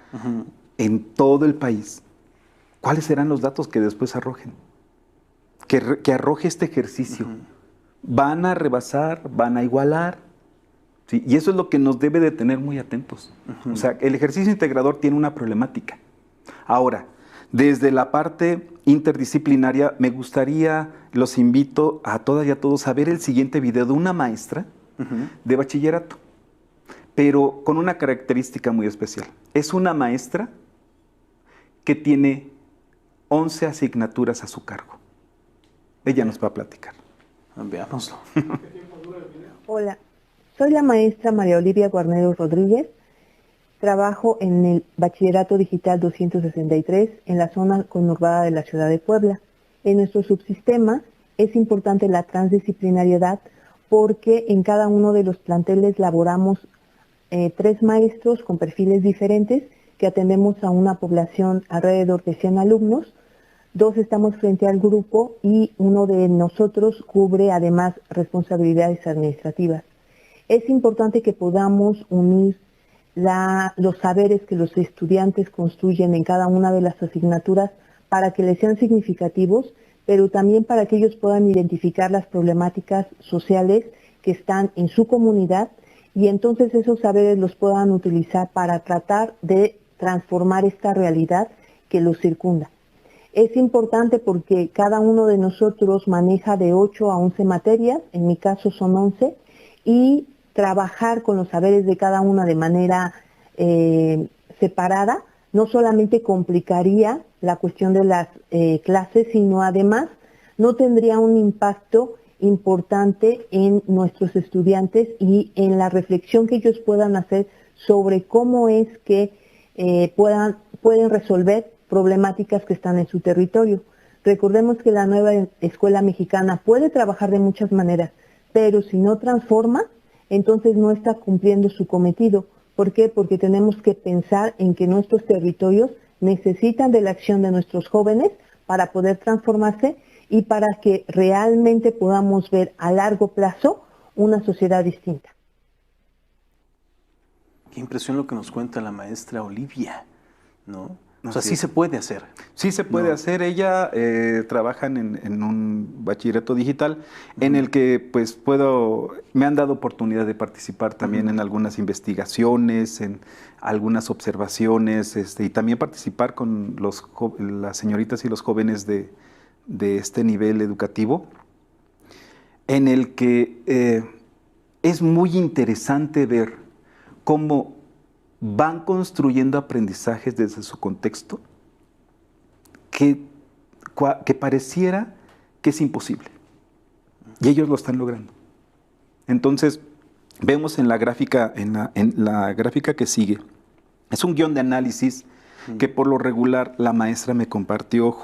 en todo el país, ¿cuáles serán los datos que después arrojen? Que arroje este ejercicio. Van a rebasar, van a igualar, ¿sí? Y eso es lo que nos debe de tener muy atentos. O sea, el ejercicio integrador tiene una problemática. Ahora, desde la parte interdisciplinaria, me gustaría, los invito a todas y a todos a ver el siguiente video de una maestra de bachillerato, pero con una característica muy especial. Es una maestra que tiene 11 asignaturas a su cargo. Ella nos va a platicar. Veámoslo. Hola, soy la maestra María Olivia Guarneros Rodríguez. Trabajo en el Bachillerato Digital 263 en la zona conurbada de la ciudad de Puebla. En nuestro subsistema es importante la transdisciplinariedad porque en cada uno de los planteles laboramos 3 maestros con perfiles diferentes que atendemos a una población alrededor de 100 alumnos. 2 estamos frente al grupo y uno de nosotros cubre además responsabilidades administrativas. Es importante que podamos unir los saberes que los estudiantes construyen en cada una de las asignaturas para que les sean significativos, pero también para que ellos puedan identificar las problemáticas sociales que están en su comunidad y entonces esos saberes los puedan utilizar para tratar de transformar esta realidad que los circunda. Es importante porque cada uno de nosotros maneja de 8 a 11 materias, en mi caso son 11, y trabajar con los saberes de cada una de manera separada no solamente complicaría la cuestión de las clases, sino además no tendría un impacto importante en nuestros estudiantes y en la reflexión que ellos puedan hacer sobre cómo es que pueden resolver problemáticas que están en su territorio. Recordemos que la nueva escuela mexicana puede trabajar de muchas maneras, pero si no transforma, entonces no está cumpliendo su cometido. ¿Por qué? Porque tenemos que pensar en que nuestros territorios necesitan de la acción de nuestros jóvenes para poder transformarse y para que realmente podamos ver a largo plazo una sociedad distinta. Qué impresión lo que nos cuenta la maestra Olivia, ¿no? O sea, sí se puede hacer. Sí se puede hacer. Ella trabaja en un bachillerato digital en el que pues me han dado oportunidad de participar también en algunas investigaciones, en algunas observaciones, y también participar con las señoritas y los jóvenes de este nivel educativo, en el que es muy interesante ver cómo van construyendo aprendizajes desde su contexto que pareciera que es imposible. Y ellos lo están logrando. Entonces, vemos en la gráfica, en la gráfica que sigue, es un guión de análisis que por lo regular la maestra me compartió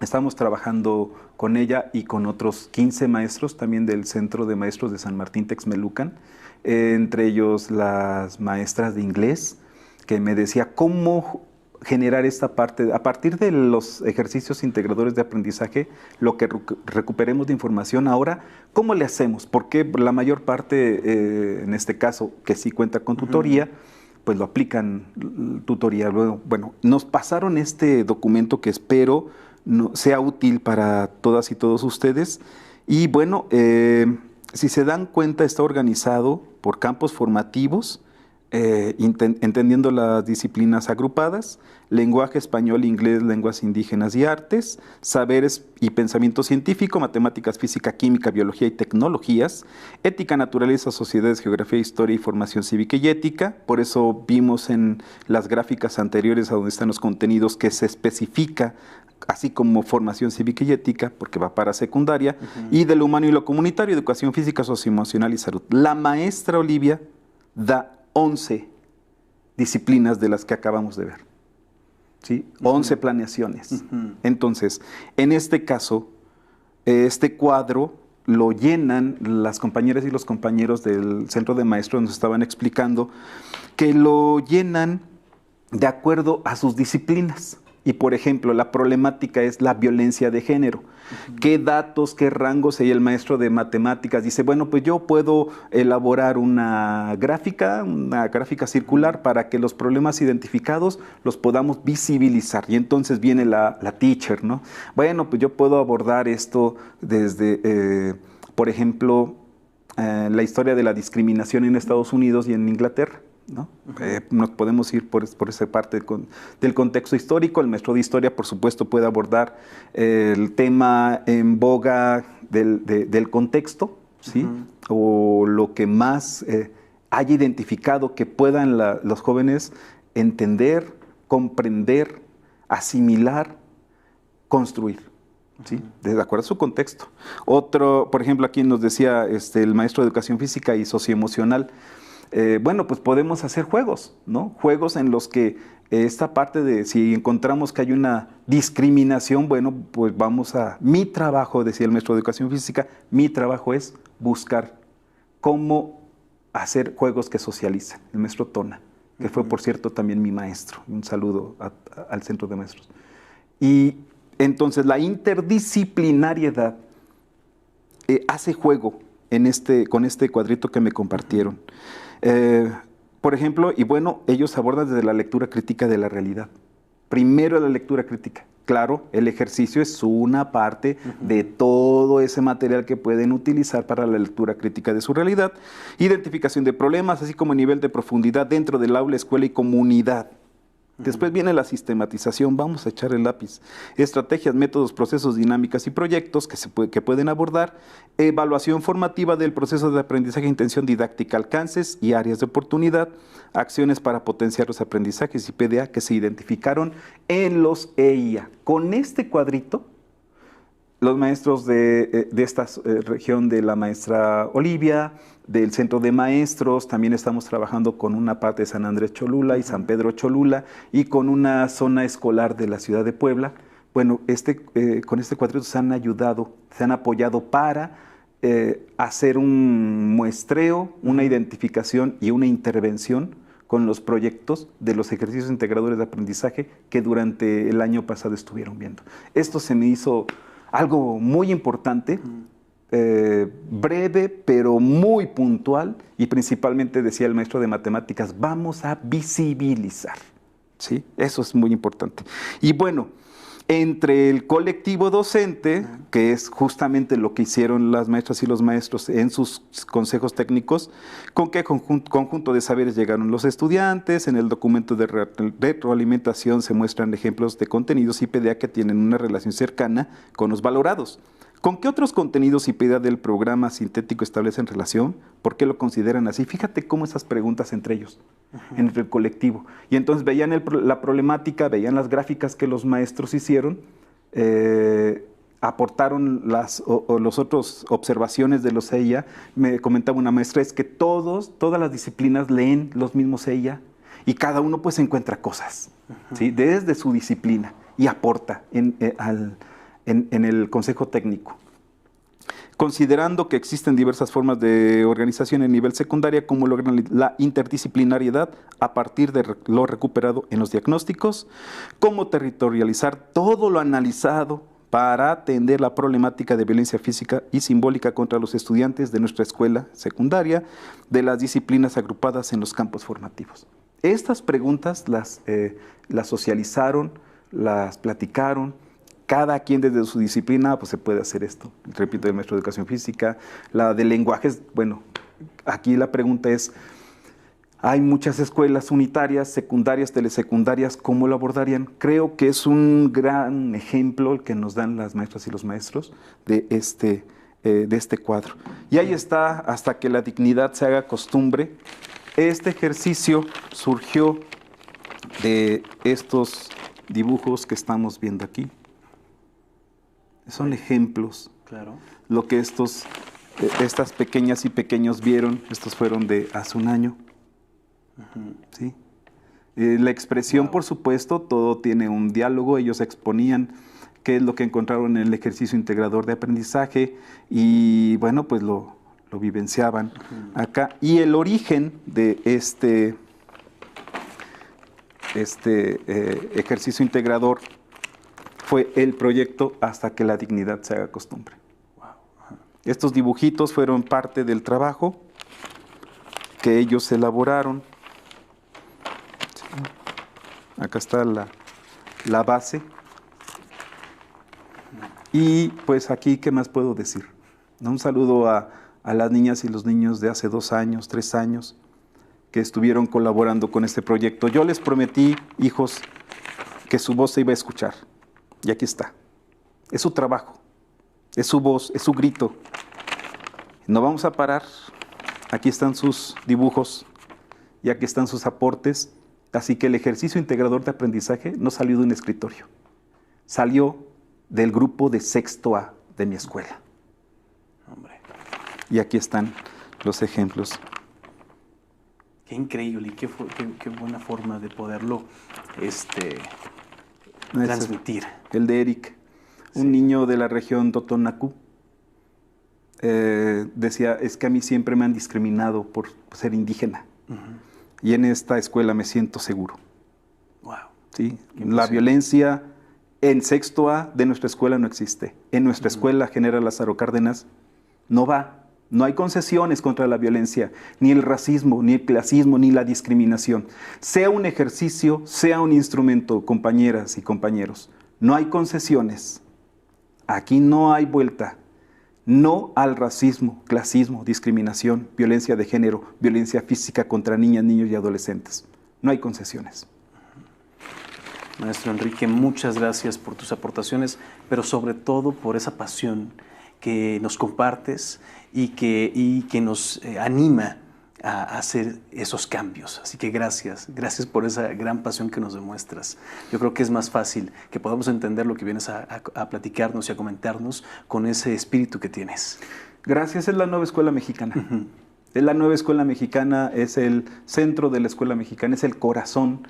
estamos trabajando con ella y con otros 15 maestros también del Centro de Maestros de San Martín Texmelucan, entre ellos las maestras de inglés, que me decía cómo generar esta parte, a partir de los ejercicios integradores de aprendizaje, lo que recuperemos de información ahora, ¿cómo le hacemos? Porque la mayor parte, en este caso, que sí cuenta con tutoría, pues lo aplican tutoría. Bueno, nos pasaron este documento que espero sea útil para todas y todos ustedes. Y bueno, si se dan cuenta, está organizado por campos formativos, entendiendo las disciplinas agrupadas: lenguaje, español, inglés, lenguas indígenas y artes, saberes y pensamiento científico, matemáticas, física, química, biología y tecnologías, ética, naturaleza, sociedades, geografía, historia y formación cívica y ética. Por eso vimos en las gráficas anteriores a donde están los contenidos que se especifica, así como formación cívica y ética, porque va para secundaria, y de lo humano y lo comunitario, educación física, socioemocional y salud. La maestra Olivia da 11 disciplinas de las que acabamos de ver, ¿sí? 11 planeaciones. Entonces, en este caso, este cuadro lo llenan las compañeras y los compañeros del Centro de Maestros, nos estaban explicando que lo llenan de acuerdo a sus disciplinas. Y, por ejemplo, la problemática es la violencia de género. ¿Qué datos, qué rangos? Y el maestro de matemáticas dice, bueno, pues yo puedo elaborar una gráfica circular para que los problemas identificados los podamos visibilizar. Y entonces viene la teacher, ¿no? Bueno, pues yo puedo abordar esto desde, por ejemplo, la historia de la discriminación en Estados Unidos y en Inglaterra, ¿no? Nos podemos ir por esa parte del contexto histórico. El maestro de historia, por supuesto, puede abordar el tema en boga del contexto, ¿sí? O lo que más haya identificado que puedan los jóvenes entender, comprender, asimilar, construir, ¿sí? De acuerdo a su contexto. Otro, por ejemplo, aquí nos decía el maestro de educación física y socioemocional, bueno, pues podemos hacer juegos, ¿no? Juegos en los que esta parte de si encontramos que hay una discriminación, bueno, pues mi trabajo, decía el maestro de educación física, mi trabajo es buscar cómo hacer juegos que socialicen. El maestro Tona, que fue, por cierto, también mi maestro. Un saludo al Centro de Maestros. Y entonces la interdisciplinariedad hace juego con este cuadrito que me compartieron. Por ejemplo, y bueno, ellos abordan desde la lectura crítica de la realidad. Primero la lectura crítica. Claro, el ejercicio es una parte de todo ese material que pueden utilizar para la lectura crítica de su realidad. Identificación de problemas, así como nivel de profundidad dentro del aula, escuela y comunidad. Después viene la sistematización, vamos a echar el lápiz. Estrategias, métodos, procesos, dinámicas y proyectos que pueden abordar. Evaluación formativa del proceso de aprendizaje, intención didáctica, alcances y áreas de oportunidad. Acciones para potenciar los aprendizajes y PDA que se identificaron en los EIA. Con este cuadrito los maestros de esta región, de la maestra Olivia, del centro de maestros, también estamos trabajando con una parte de San Andrés Cholula y San Pedro Cholula y con una zona escolar de la ciudad de Puebla. Bueno, con este cuadrito se han ayudado, se han apoyado para hacer un muestreo, una identificación y una intervención con los proyectos de los ejercicios integradores de aprendizaje que durante el año pasado estuvieron viendo. Esto se me hizo algo muy importante, breve, pero muy puntual, y principalmente decía el maestro de matemáticas, vamos a visibilizar, ¿sí? Eso es muy importante. Y bueno, entre el colectivo docente, que es justamente lo que hicieron las maestras y los maestros en sus consejos técnicos, ¿con qué conjunto de saberes llegaron los estudiantes? En el documento de retroalimentación se muestran ejemplos de contenidos y PDA que tienen una relación cercana con los valorados. ¿Con qué otros contenidos y PDA del programa sintético establecen relación? ¿Por qué lo consideran así? Fíjate cómo esas preguntas entre ellos, entre el colectivo. Y entonces veían la problemática, veían las gráficas que los maestros hicieron, aportaron las otras observaciones de los EIA. Me comentaba una maestra, es que todas las disciplinas leen los mismos EIA y cada uno pues encuentra cosas, ¿sí? Desde su disciplina y aporta en el consejo técnico. Considerando que existen diversas formas de organización en nivel secundaria, cómo logran la interdisciplinariedad a partir de lo recuperado en los diagnósticos, cómo territorializar todo lo analizado para atender la problemática de violencia física y simbólica contra los estudiantes de nuestra escuela secundaria, de las disciplinas agrupadas en los campos formativos. Estas preguntas las socializaron, las platicaron. Cada quien desde su disciplina pues se puede hacer esto. Repito, el maestro de educación física, la de lenguajes. Bueno, aquí la pregunta es, hay muchas escuelas unitarias, secundarias, telesecundarias, ¿cómo lo abordarían? Creo que es un gran ejemplo el que nos dan las maestras y los maestros de este cuadro. Y ahí está, hasta que la dignidad se haga costumbre. Este ejercicio surgió de estos dibujos que estamos viendo aquí. Son ejemplos. Claro. Lo que estas pequeñas y pequeños vieron, estos fueron de hace un año. ¿Sí? La expresión, por supuesto, todo tiene un diálogo. Ellos exponían qué es lo que encontraron en el ejercicio integrador de aprendizaje y, bueno, pues lo vivenciaban acá. Y el origen de este ejercicio integrador fue el proyecto Hasta que la dignidad se haga costumbre. Estos dibujitos fueron parte del trabajo que ellos elaboraron. Acá está la base. Y pues aquí, ¿qué más puedo decir? Un saludo a las niñas y los niños de hace 2 años, 3 años, que estuvieron colaborando con este proyecto. Yo les prometí, hijos, que su voz se iba a escuchar. Y aquí está. Es su trabajo, es su voz, es su grito. No vamos a parar. Aquí están sus dibujos y aquí están sus aportes. Así que el ejercicio integrador de aprendizaje no salió de un escritorio. Salió del grupo de sexto A de mi escuela. Hombre. Y aquí están los ejemplos. Qué increíble y qué buena forma de poderlo transmitir. El de Eric, un niño de la región Totonacu, decía, es que a mí siempre me han discriminado por ser indígena. Y en esta escuela me siento seguro. Wow. ¿Sí? La violencia en sexto A de nuestra escuela no existe. En nuestra escuela, General Lázaro Cárdenas, no va. No hay concesiones contra la violencia, ni el racismo, ni el clasismo, ni la discriminación. Sea un ejercicio, sea un instrumento, compañeras y compañeros. No hay concesiones. Aquí no hay vuelta. No al racismo, clasismo, discriminación, violencia de género, violencia física contra niñas, niños y adolescentes. No hay concesiones. Maestro Enrique, muchas gracias por tus aportaciones, pero sobre todo por esa pasión que nos compartes y que nos anima a hacer esos cambios. Así que gracias por esa gran pasión que nos demuestras. Yo creo que es más fácil que podamos entender lo que vienes a platicarnos y a comentarnos con ese espíritu que tienes. Gracias, es la nueva escuela mexicana. Es la nueva escuela mexicana, es el centro de la escuela mexicana, es el corazón.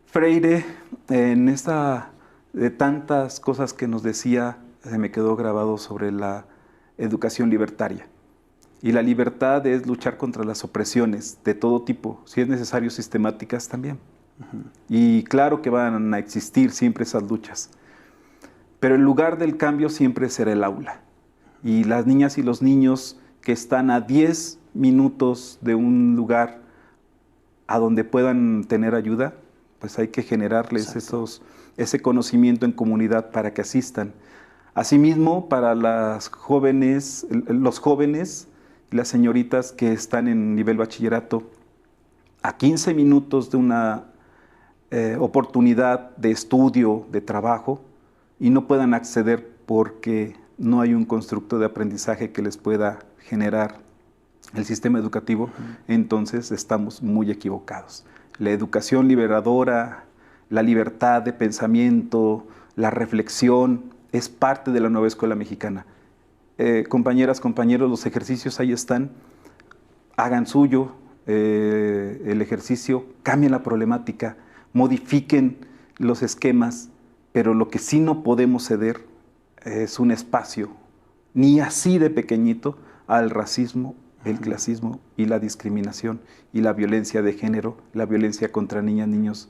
Freire, en esta de tantas cosas que nos decía, se me quedó grabado sobre la educación libertaria. Y la libertad es luchar contra las opresiones de todo tipo, si es necesario sistemáticas también. Y claro que van a existir siempre esas luchas. Pero el lugar del cambio siempre será el aula. Y las niñas y los niños que están a 10 minutos de un lugar a donde puedan tener ayuda, pues hay que generarles ese conocimiento en comunidad para que asistan. Asimismo, para las jóvenes, los jóvenes y las señoritas que están en nivel bachillerato, a 15 minutos de una oportunidad de estudio, de trabajo, y no puedan acceder porque no hay un constructo de aprendizaje que les pueda generar el sistema educativo, entonces estamos muy equivocados. La educación liberadora, la libertad de pensamiento, la reflexión, es parte de la nueva escuela mexicana. Compañeras, compañeros, los ejercicios ahí están, hagan suyo el ejercicio, cambien la problemática, modifiquen los esquemas, pero lo que sí no podemos ceder es un espacio, ni así de pequeñito, al racismo, el clasismo y la discriminación y la violencia de género, la violencia contra niñas, niños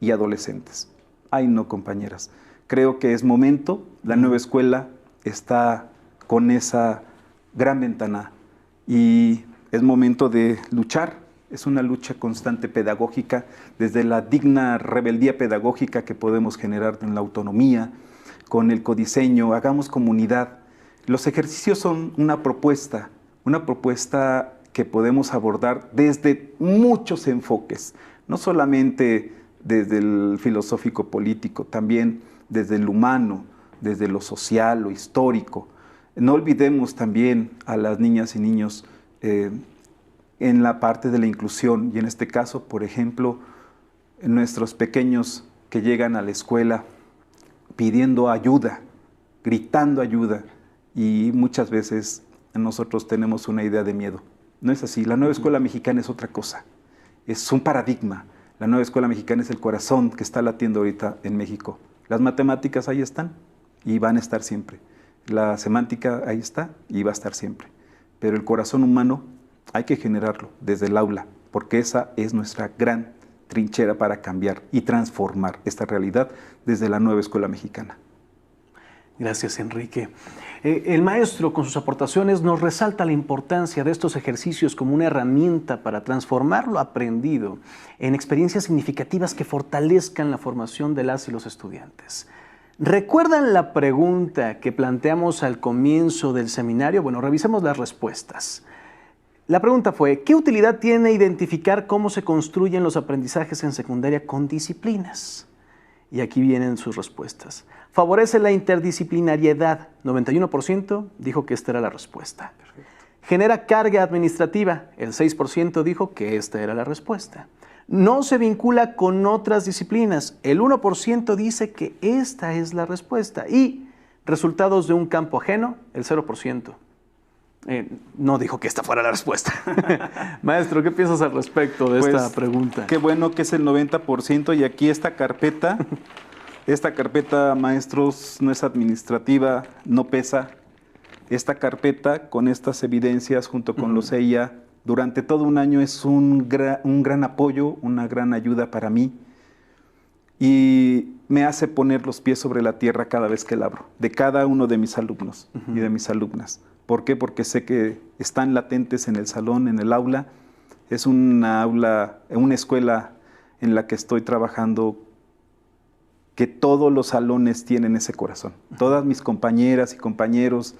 y adolescentes. Ay no, compañeras, creo que es momento, la nueva escuela está con esa gran ventana y es momento de luchar. Es una lucha constante pedagógica, desde la digna rebeldía pedagógica que podemos generar en la autonomía, con el codiseño, hagamos comunidad. Los ejercicios son una propuesta que podemos abordar desde muchos enfoques, no solamente desde el filosófico político, también desde el humano, desde lo social, lo histórico. No olvidemos también a las niñas y niños en la parte de la inclusión, y en este caso, por ejemplo, nuestros pequeños que llegan a la escuela pidiendo ayuda, gritando ayuda, y muchas veces nosotros tenemos una idea de miedo. No es así, la nueva escuela mexicana es otra cosa, es un paradigma. La nueva escuela mexicana es el corazón que está latiendo ahorita en México. Las matemáticas ahí están y van a estar siempre. La semántica ahí está y va a estar siempre. Pero el corazón humano hay que generarlo desde el aula, porque esa es nuestra gran trinchera para cambiar y transformar esta realidad desde la nueva escuela mexicana. Gracias, Enrique. El maestro, con sus aportaciones, nos resalta la importancia de estos ejercicios como una herramienta para transformar lo aprendido en experiencias significativas que fortalezcan la formación de las y los estudiantes. ¿Recuerdan la pregunta que planteamos al comienzo del seminario? Bueno, revisemos las respuestas. La pregunta fue, ¿qué utilidad tiene identificar cómo se construyen los aprendizajes en secundaria con disciplinas? Y aquí vienen sus respuestas. Favorece la interdisciplinariedad. 91% dijo que esta era la respuesta. Genera carga administrativa. El 6% dijo que esta era la respuesta. No se vincula con otras disciplinas. El 1% dice que esta es la respuesta. Y resultados de un campo ajeno, el 0%. No dijo que esta fuera la respuesta. Maestro, ¿qué piensas al respecto de esta pregunta? Qué bueno que es el 90% y aquí esta carpeta, maestros, no es administrativa, no pesa. Esta carpeta con estas evidencias junto con los EIA durante todo un año es un gran apoyo, una gran ayuda para mí y me hace poner los pies sobre la tierra cada vez que la abro, de cada uno de mis alumnos y de mis alumnas. ¿Por qué? Porque sé que están latentes en el salón, en el aula. Es una escuela en la que estoy trabajando que todos los salones tienen ese corazón. Todas mis compañeras y compañeros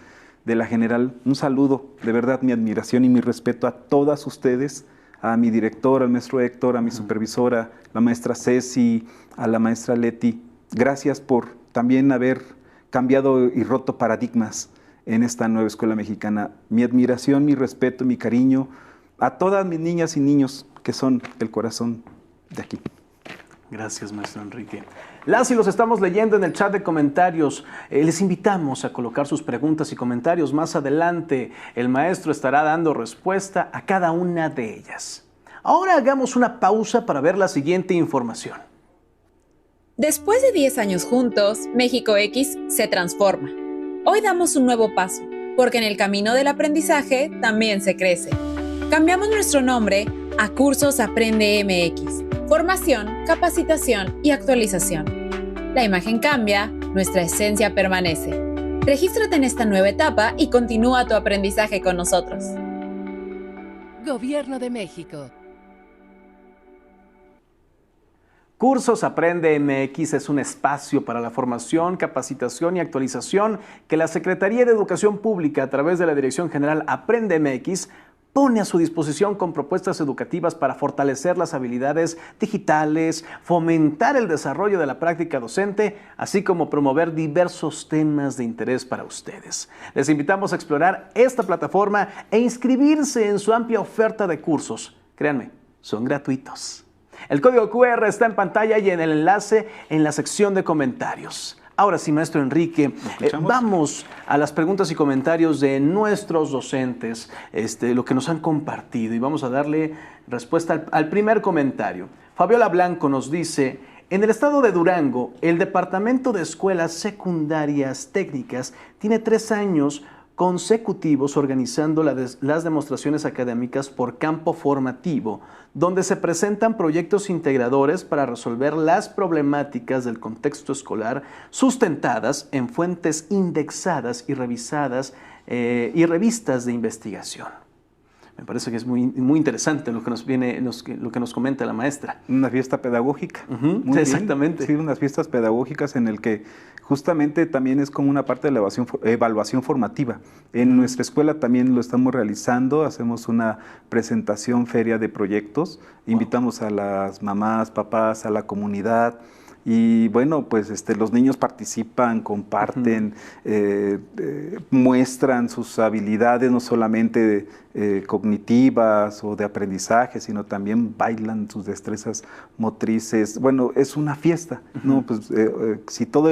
de la general, un saludo, de verdad mi admiración y mi respeto a todas ustedes, a mi director, al maestro Héctor, a mi supervisora, la maestra Ceci, a la maestra Leti. Gracias por también haber cambiado y roto paradigmas en esta nueva escuela mexicana. Mi admiración, mi respeto, mi cariño a todas mis niñas y niños que son el corazón de aquí. Gracias, maestro Enrique. Las y los estamos leyendo en el chat de comentarios. Les invitamos a colocar sus preguntas y comentarios. Más adelante el maestro estará dando respuesta a cada una de ellas. Ahora hagamos una pausa para ver la siguiente información. Después de 10 años juntos, México X se transforma. Hoy damos un nuevo paso, porque en el camino del aprendizaje también se crece. Cambiamos nuestro nombre a Cursos Aprende MX. Formación, capacitación y actualización. La imagen cambia, nuestra esencia permanece. Regístrate en esta nueva etapa y continúa tu aprendizaje con nosotros. Gobierno de México. Cursos Aprende MX es un espacio para la formación, capacitación y actualización que la Secretaría de Educación Pública, a través de la Dirección General Aprende MX, pone a su disposición con propuestas educativas para fortalecer las habilidades digitales, fomentar el desarrollo de la práctica docente, así como promover diversos temas de interés para ustedes. Les invitamos a explorar esta plataforma e inscribirse en su amplia oferta de cursos. Créanme, son gratuitos. El código QR está en pantalla y en el enlace en la sección de comentarios. Ahora sí, maestro Enrique, vamos a las preguntas y comentarios de nuestros docentes, lo que nos han compartido, y vamos a darle respuesta al primer comentario. Fabiola Blanco nos dice: en el estado de Durango, el Departamento de Escuelas Secundarias Técnicas tiene 3 años consecutivos organizando las demostraciones académicas por campo formativo, donde se presentan proyectos integradores para resolver las problemáticas del contexto escolar sustentadas en fuentes indexadas y revisadas y revistas de investigación. Me parece que es muy interesante lo que nos comenta la maestra. Una fiesta pedagógica. Muy exactamente. Bien. Sí, unas fiestas pedagógicas en el que justamente también es como una parte de la evaluación formativa. En nuestra escuela también lo estamos realizando, hacemos una presentación, feria de proyectos, invitamos a las mamás, papás, a la comunidad. Y bueno, pues los niños participan, comparten, muestran sus habilidades, no solamente cognitivas o de aprendizaje, sino también bailan sus destrezas motrices. Bueno, es una fiesta, ¿no? Pues, si todo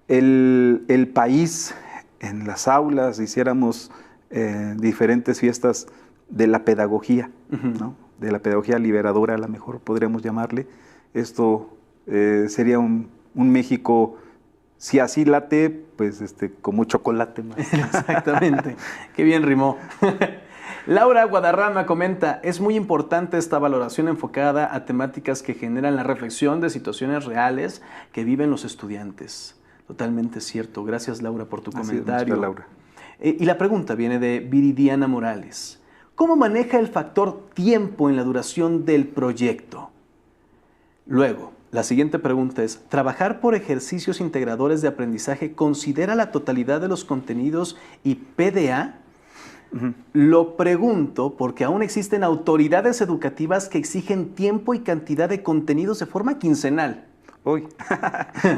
el país en las aulas hiciéramos diferentes fiestas de la pedagogía, ¿no? De la pedagogía liberadora, a lo mejor podríamos llamarle, esto sería un México, si así late, pues como chocolate más. Exactamente, qué bien rimó. Laura Guadarrama comenta: es muy importante esta valoración enfocada a temáticas que generan la reflexión de situaciones reales que viven los estudiantes. Totalmente cierto. Gracias, Laura, por tu comentario. Gracias, Laura. Y la pregunta viene de Viridiana Morales: ¿cómo maneja el factor tiempo en la duración del proyecto? Luego, la siguiente pregunta es: ¿trabajar por ejercicios integradores de aprendizaje considera la totalidad de los contenidos y PDA? Lo pregunto porque aún existen autoridades educativas que exigen tiempo y cantidad de contenidos de forma quincenal. Uy,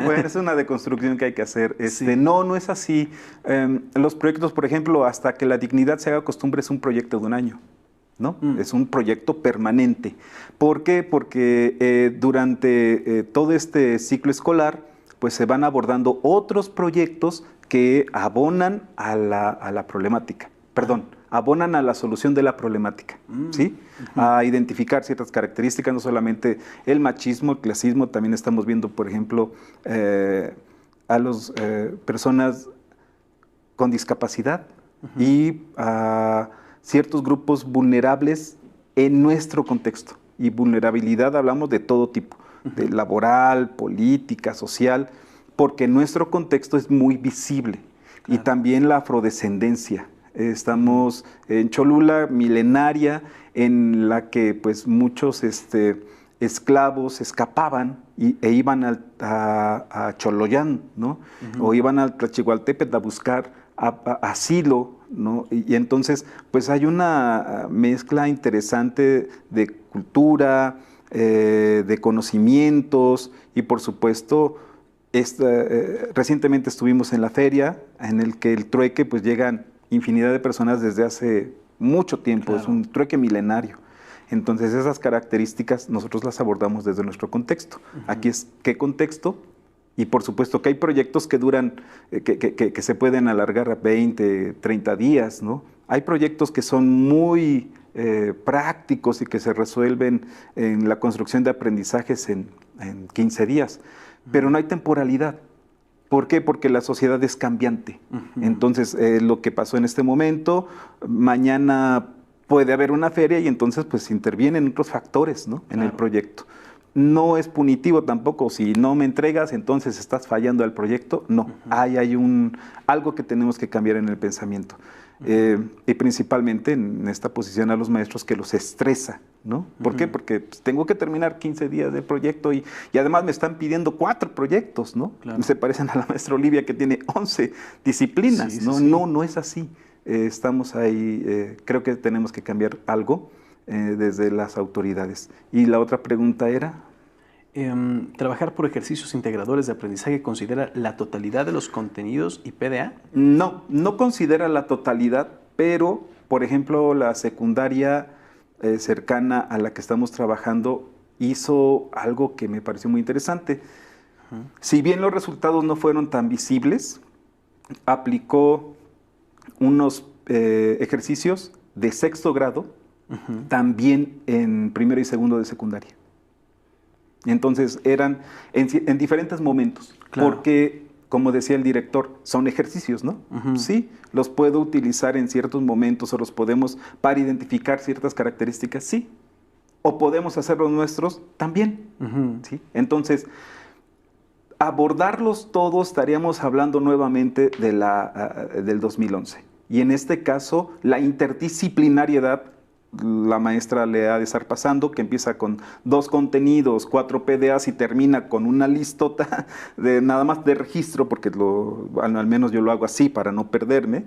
bueno, es una deconstrucción que hay que hacer. Sí. No es así. Los proyectos, por ejemplo, hasta que la dignidad se haga costumbre, es un proyecto de 1 año. ¿No? Es un proyecto permanente. ¿Por qué? Porque durante todo este ciclo escolar, pues se van abordando otros proyectos que abonan a la problemática. Perdón, abonan a la solución de la problemática, ¿sí? A identificar ciertas características, no solamente el machismo, el clasismo, también estamos viendo, por ejemplo, a las personas con discapacidad y a ciertos grupos vulnerables en nuestro contexto. Y vulnerabilidad hablamos de todo tipo, de laboral, política, social, porque nuestro contexto es muy visible. Claro. Y también la afrodescendencia. Estamos en Cholula, milenaria, en la que pues muchos esclavos escapaban e iban a Choloyán, ¿no? O iban al Tlachihualtépetl a buscar asilo, ¿no? Y entonces, pues hay una mezcla interesante de cultura, de conocimientos y, por supuesto, recientemente estuvimos en la feria en el que el trueque, pues llegan infinidad de personas desde hace mucho tiempo, Claro. es un trueque milenario. Entonces esas características nosotros las abordamos desde nuestro contexto. Aquí es qué contexto, y por supuesto que hay proyectos que duran, que se pueden alargar a 20, 30 días, ¿no? Hay proyectos que son muy prácticos y que se resuelven en la construcción de aprendizajes en 15 días, pero no hay temporalidad. ¿Por qué? Porque la sociedad es cambiante. Entonces, lo que pasó en este momento, mañana puede haber una feria y entonces pues intervienen otros factores, ¿no? En el proyecto. No es punitivo tampoco, si no me entregas, entonces estás fallando al proyecto. No, hay algo que tenemos que cambiar en el pensamiento. Y principalmente en esta posición a los maestros que los estresa, ¿no? ¿Por qué? Porque pues, tengo que terminar 15 días de proyecto y además me están pidiendo 4 proyectos, ¿no? Claro. Se parecen a la maestra Olivia que tiene 11 disciplinas, ¿no? Sí. No es así. Estamos ahí, creo que tenemos que cambiar algo desde las autoridades. Y la otra pregunta era... ¿Trabajar por ejercicios integradores de aprendizaje considera la totalidad de los contenidos y PDA? No considera la totalidad, pero, por ejemplo, la secundaria cercana a la que estamos trabajando hizo algo que me pareció muy interesante. Si bien los resultados no fueron tan visibles, aplicó unos ejercicios de sexto grado también en primero y segundo de secundaria. Entonces eran en diferentes momentos, claro. Porque, como decía el director, son ejercicios, ¿no? Sí, los puedo utilizar en ciertos momentos o los podemos para identificar ciertas características, sí. O podemos hacerlos nuestros también, ¿sí? Entonces, abordarlos todos estaríamos hablando nuevamente del 2011. Y en este caso, la interdisciplinariedad, la maestra le ha de estar pasando, que empieza con 2 contenidos, 4 PDAs y termina con una listota de nada más de registro, porque al menos yo lo hago así para no perderme.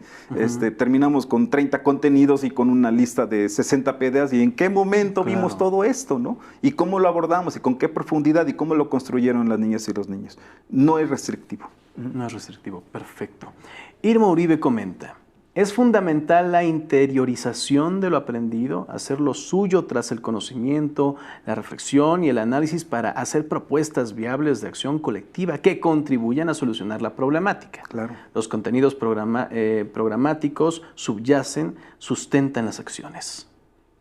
Terminamos con 30 contenidos y con una lista de 60 PDAs. ¿Y en qué momento vimos todo esto, no? ¿Y cómo lo abordamos? ¿Y con qué profundidad? ¿Y cómo lo construyeron las niñas y los niños? No es restrictivo. No es restrictivo, perfecto. Irma Uribe comenta: es fundamental la interiorización de lo aprendido, hacerlo suyo tras el conocimiento, la reflexión y el análisis para hacer propuestas viables de acción colectiva que contribuyan a solucionar la problemática. Claro. Los contenidos programáticos subyacen, sustentan las acciones.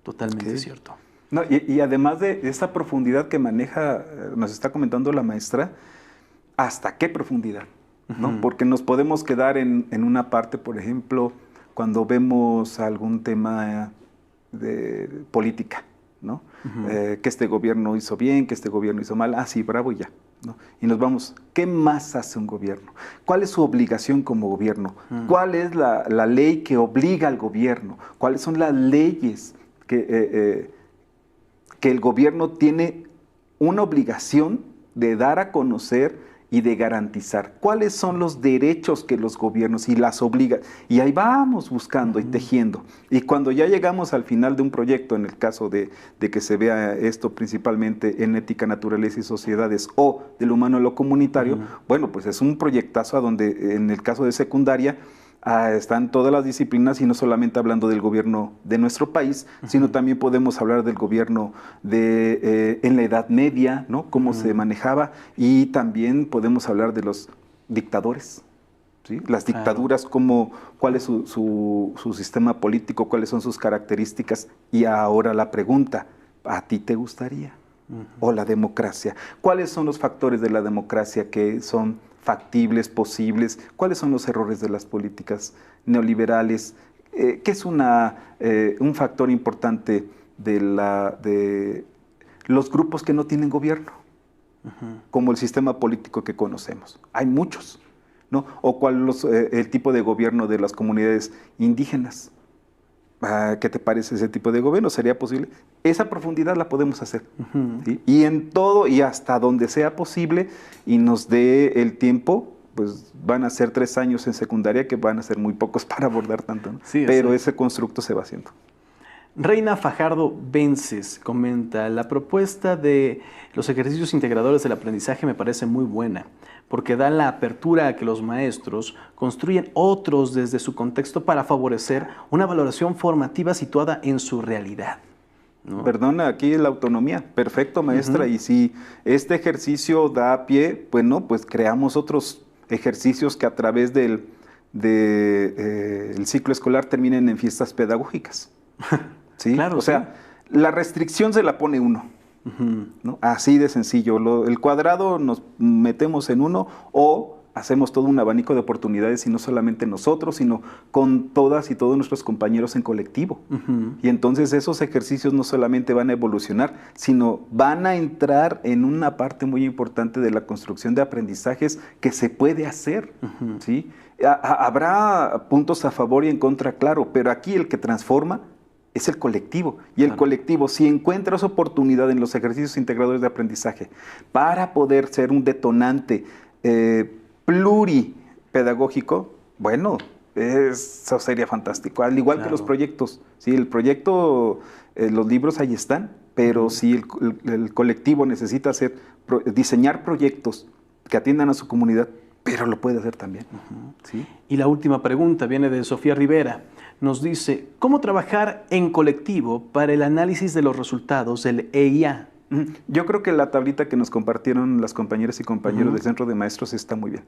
Totalmente cierto. No, y además de esa profundidad que maneja, nos está comentando la maestra, ¿hasta qué profundidad? ¿No? Porque nos podemos quedar en una parte, por ejemplo, cuando vemos algún tema de política, ¿no? Que este gobierno hizo bien, que este gobierno hizo mal, sí, bravo y ya, ¿no? Y nos vamos, ¿qué más hace un gobierno? ¿Cuál es su obligación como gobierno? ¿Cuál es la ley que obliga al gobierno? ¿Cuáles son las leyes que el gobierno tiene una obligación de dar a conocer y de garantizar? ¿Cuáles son los derechos que los gobiernos y las obligan? Y ahí vamos buscando y tejiendo. Y cuando ya llegamos al final de un proyecto, en el caso de que se vea esto principalmente en ética, naturaleza y sociedades o del humano a lo comunitario, bueno, pues es un proyectazo a donde en el caso de secundaria están todas las disciplinas y no solamente hablando del gobierno de nuestro país, sino también podemos hablar del gobierno en la Edad Media, ¿no? Cómo se manejaba, y también podemos hablar de los dictadores, ¿sí? Las dictaduras, cuál es su sistema político, cuáles son sus características. Y ahora la pregunta, ¿a ti te gustaría? ¿O la democracia? ¿Cuáles son los factores de la democracia que son factibles, posibles? ¿Cuáles son los errores de las políticas neoliberales? ¿Qué es un factor importante de los grupos que no tienen gobierno? Como el sistema político que conocemos. Hay muchos, ¿no? O cuál el tipo de gobierno de las comunidades indígenas. ¿Qué te parece ese tipo de gobierno? ¿Sería posible? Esa profundidad la podemos hacer. ¿Sí? Y en todo y hasta donde sea posible y nos dé el tiempo, pues van a ser 3 años en secundaria, que van a ser muy pocos para abordar tanto, ¿no? Sí, pero ese constructo se va haciendo. Reina Fajardo Vences comenta, la propuesta de los ejercicios integradores del aprendizaje me parece muy buena, porque dan la apertura a que los maestros construyen otros desde su contexto para favorecer una valoración formativa situada en su realidad, ¿no? Perdona, aquí es la autonomía. Perfecto, maestra. Y si este ejercicio da pie, bueno, pues creamos otros ejercicios que a través del ciclo escolar terminen en fiestas pedagógicas. ¿Sí? Claro, o sea, la restricción se la pone uno, ¿no? Así de sencillo. El cuadrado nos metemos en uno o hacemos todo un abanico de oportunidades y no solamente nosotros, sino con todas y todos nuestros compañeros en colectivo. Y entonces esos ejercicios no solamente van a evolucionar, sino van a entrar en una parte muy importante de la construcción de aprendizajes que se puede hacer, ¿sí? Habrá puntos a favor y en contra, claro, pero aquí el que transforma es el colectivo. Y el colectivo, si encuentra esa oportunidad en los ejercicios integradores de aprendizaje para poder ser un detonante pluripedagógico, bueno, eso sería fantástico. Al igual que los proyectos. Sí, el proyecto, los libros ahí están, pero si el colectivo necesita diseñar proyectos que atiendan a su comunidad, pero lo puede hacer también. ¿Sí? Y la última pregunta viene de Sofía Rivera. Nos dice, ¿cómo trabajar en colectivo para el análisis de los resultados del EIA? Yo creo que la tablita que nos compartieron las compañeras y compañeros del Centro de Maestros está muy bien.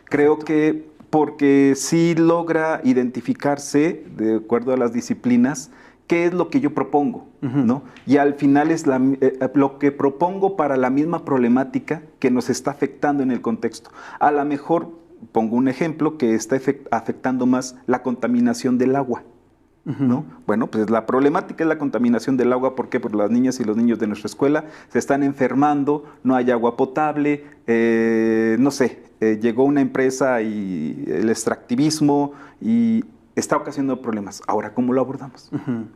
Creo que porque sí logra identificarse, de acuerdo a las disciplinas, qué es lo que yo propongo, ¿no? Y al final es lo que propongo para la misma problemática que nos está afectando en el contexto. A lo mejor, pongo un ejemplo, que está afectando más la contaminación del agua, ¿no? Bueno, pues la problemática es la contaminación del agua. ¿Por qué? Porque las niñas y los niños de nuestra escuela se están enfermando, no hay agua potable, no sé, llegó una empresa y el extractivismo y está ocasionando problemas. Ahora, ¿cómo lo abordamos?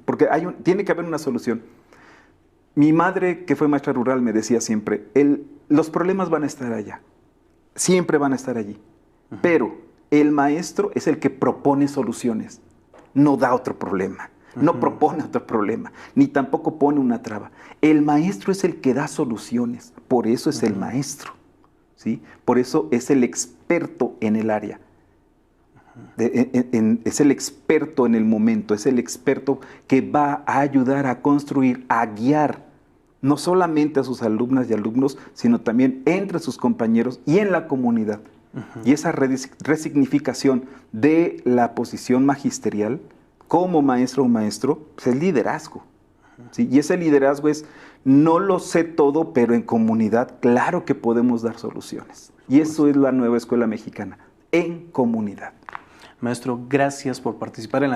Porque tiene que haber una solución. Mi madre, que fue maestra rural, me decía siempre, los problemas van a estar allá, siempre van a estar allí, pero el maestro es el que propone soluciones, no da otro problema, no propone otro problema, ni tampoco pone una traba. El maestro es el que da soluciones, por eso es el maestro, ¿sí? Por eso es el experto en el área. Es el experto en el momento, es el experto que va a ayudar a construir, a guiar, no solamente a sus alumnas y alumnos, sino también entre sus compañeros y en la comunidad. Y esa resignificación de la posición magisterial como maestro o maestro, pues es liderazgo. ¿Sí? Y ese liderazgo es, no lo sé todo, pero en comunidad, claro que podemos dar soluciones. Y eso es la nueva escuela mexicana, en comunidad. Maestro, gracias por participar en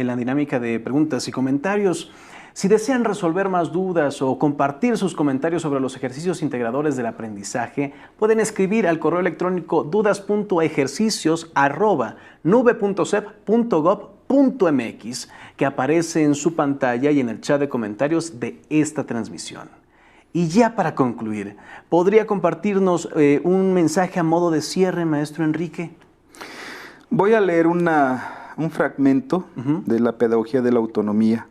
la dinámica de preguntas y comentarios. Si desean resolver más dudas o compartir sus comentarios sobre los ejercicios integradores del aprendizaje, pueden escribir al correo electrónico dudas.ejercicios@nube.cep.gov.mx, que aparece en su pantalla y en el chat de comentarios de esta transmisión. Y ya para concluir, ¿podría compartirnos un mensaje a modo de cierre, maestro Enrique? Voy a leer un fragmento de la pedagogía de la autonomía.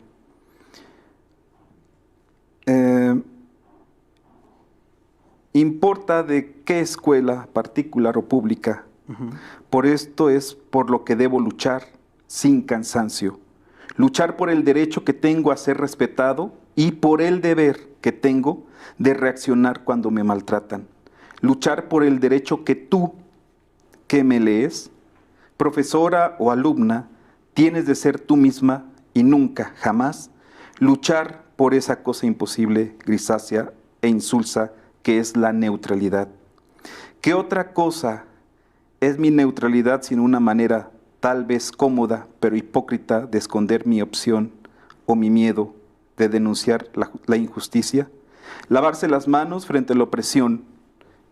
Importa de qué escuela, particular o pública. Por esto es por lo que debo luchar sin cansancio. Luchar por el derecho que tengo a ser respetado y por el deber que tengo de reaccionar cuando me maltratan. Luchar por el derecho que tú, que me lees, profesora o alumna, tienes de ser tú misma y nunca, jamás, luchar por esa cosa imposible, grisácea e insulsa que es la neutralidad. ¿Qué otra cosa es mi neutralidad sino una manera tal vez cómoda pero hipócrita de esconder mi opción o mi miedo de denunciar la injusticia? Lavarse las manos frente a la opresión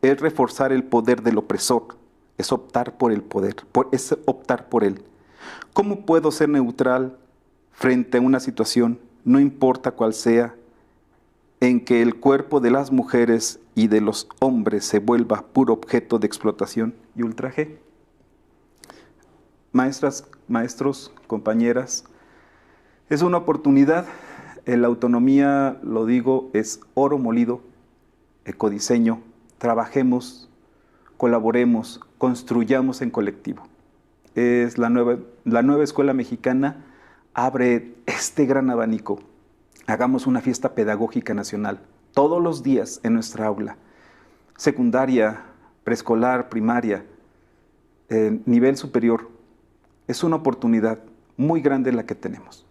es reforzar el poder del opresor, es optar por el poder, es optar por él. ¿Cómo puedo ser neutral frente a una situación, no importa cuál sea, en que el cuerpo de las mujeres y de los hombres se vuelva puro objeto de explotación y ultraje? Maestras, maestros, compañeras, es una oportunidad La autonomía, lo digo, es oro molido, ecodiseño. Trabajemos, colaboremos, construyamos en colectivo. Es la nueva escuela mexicana abre este gran abanico. Hagamos una fiesta pedagógica nacional todos los días en nuestra aula. Secundaria, preescolar, primaria, nivel superior. Es una oportunidad muy grande la que tenemos.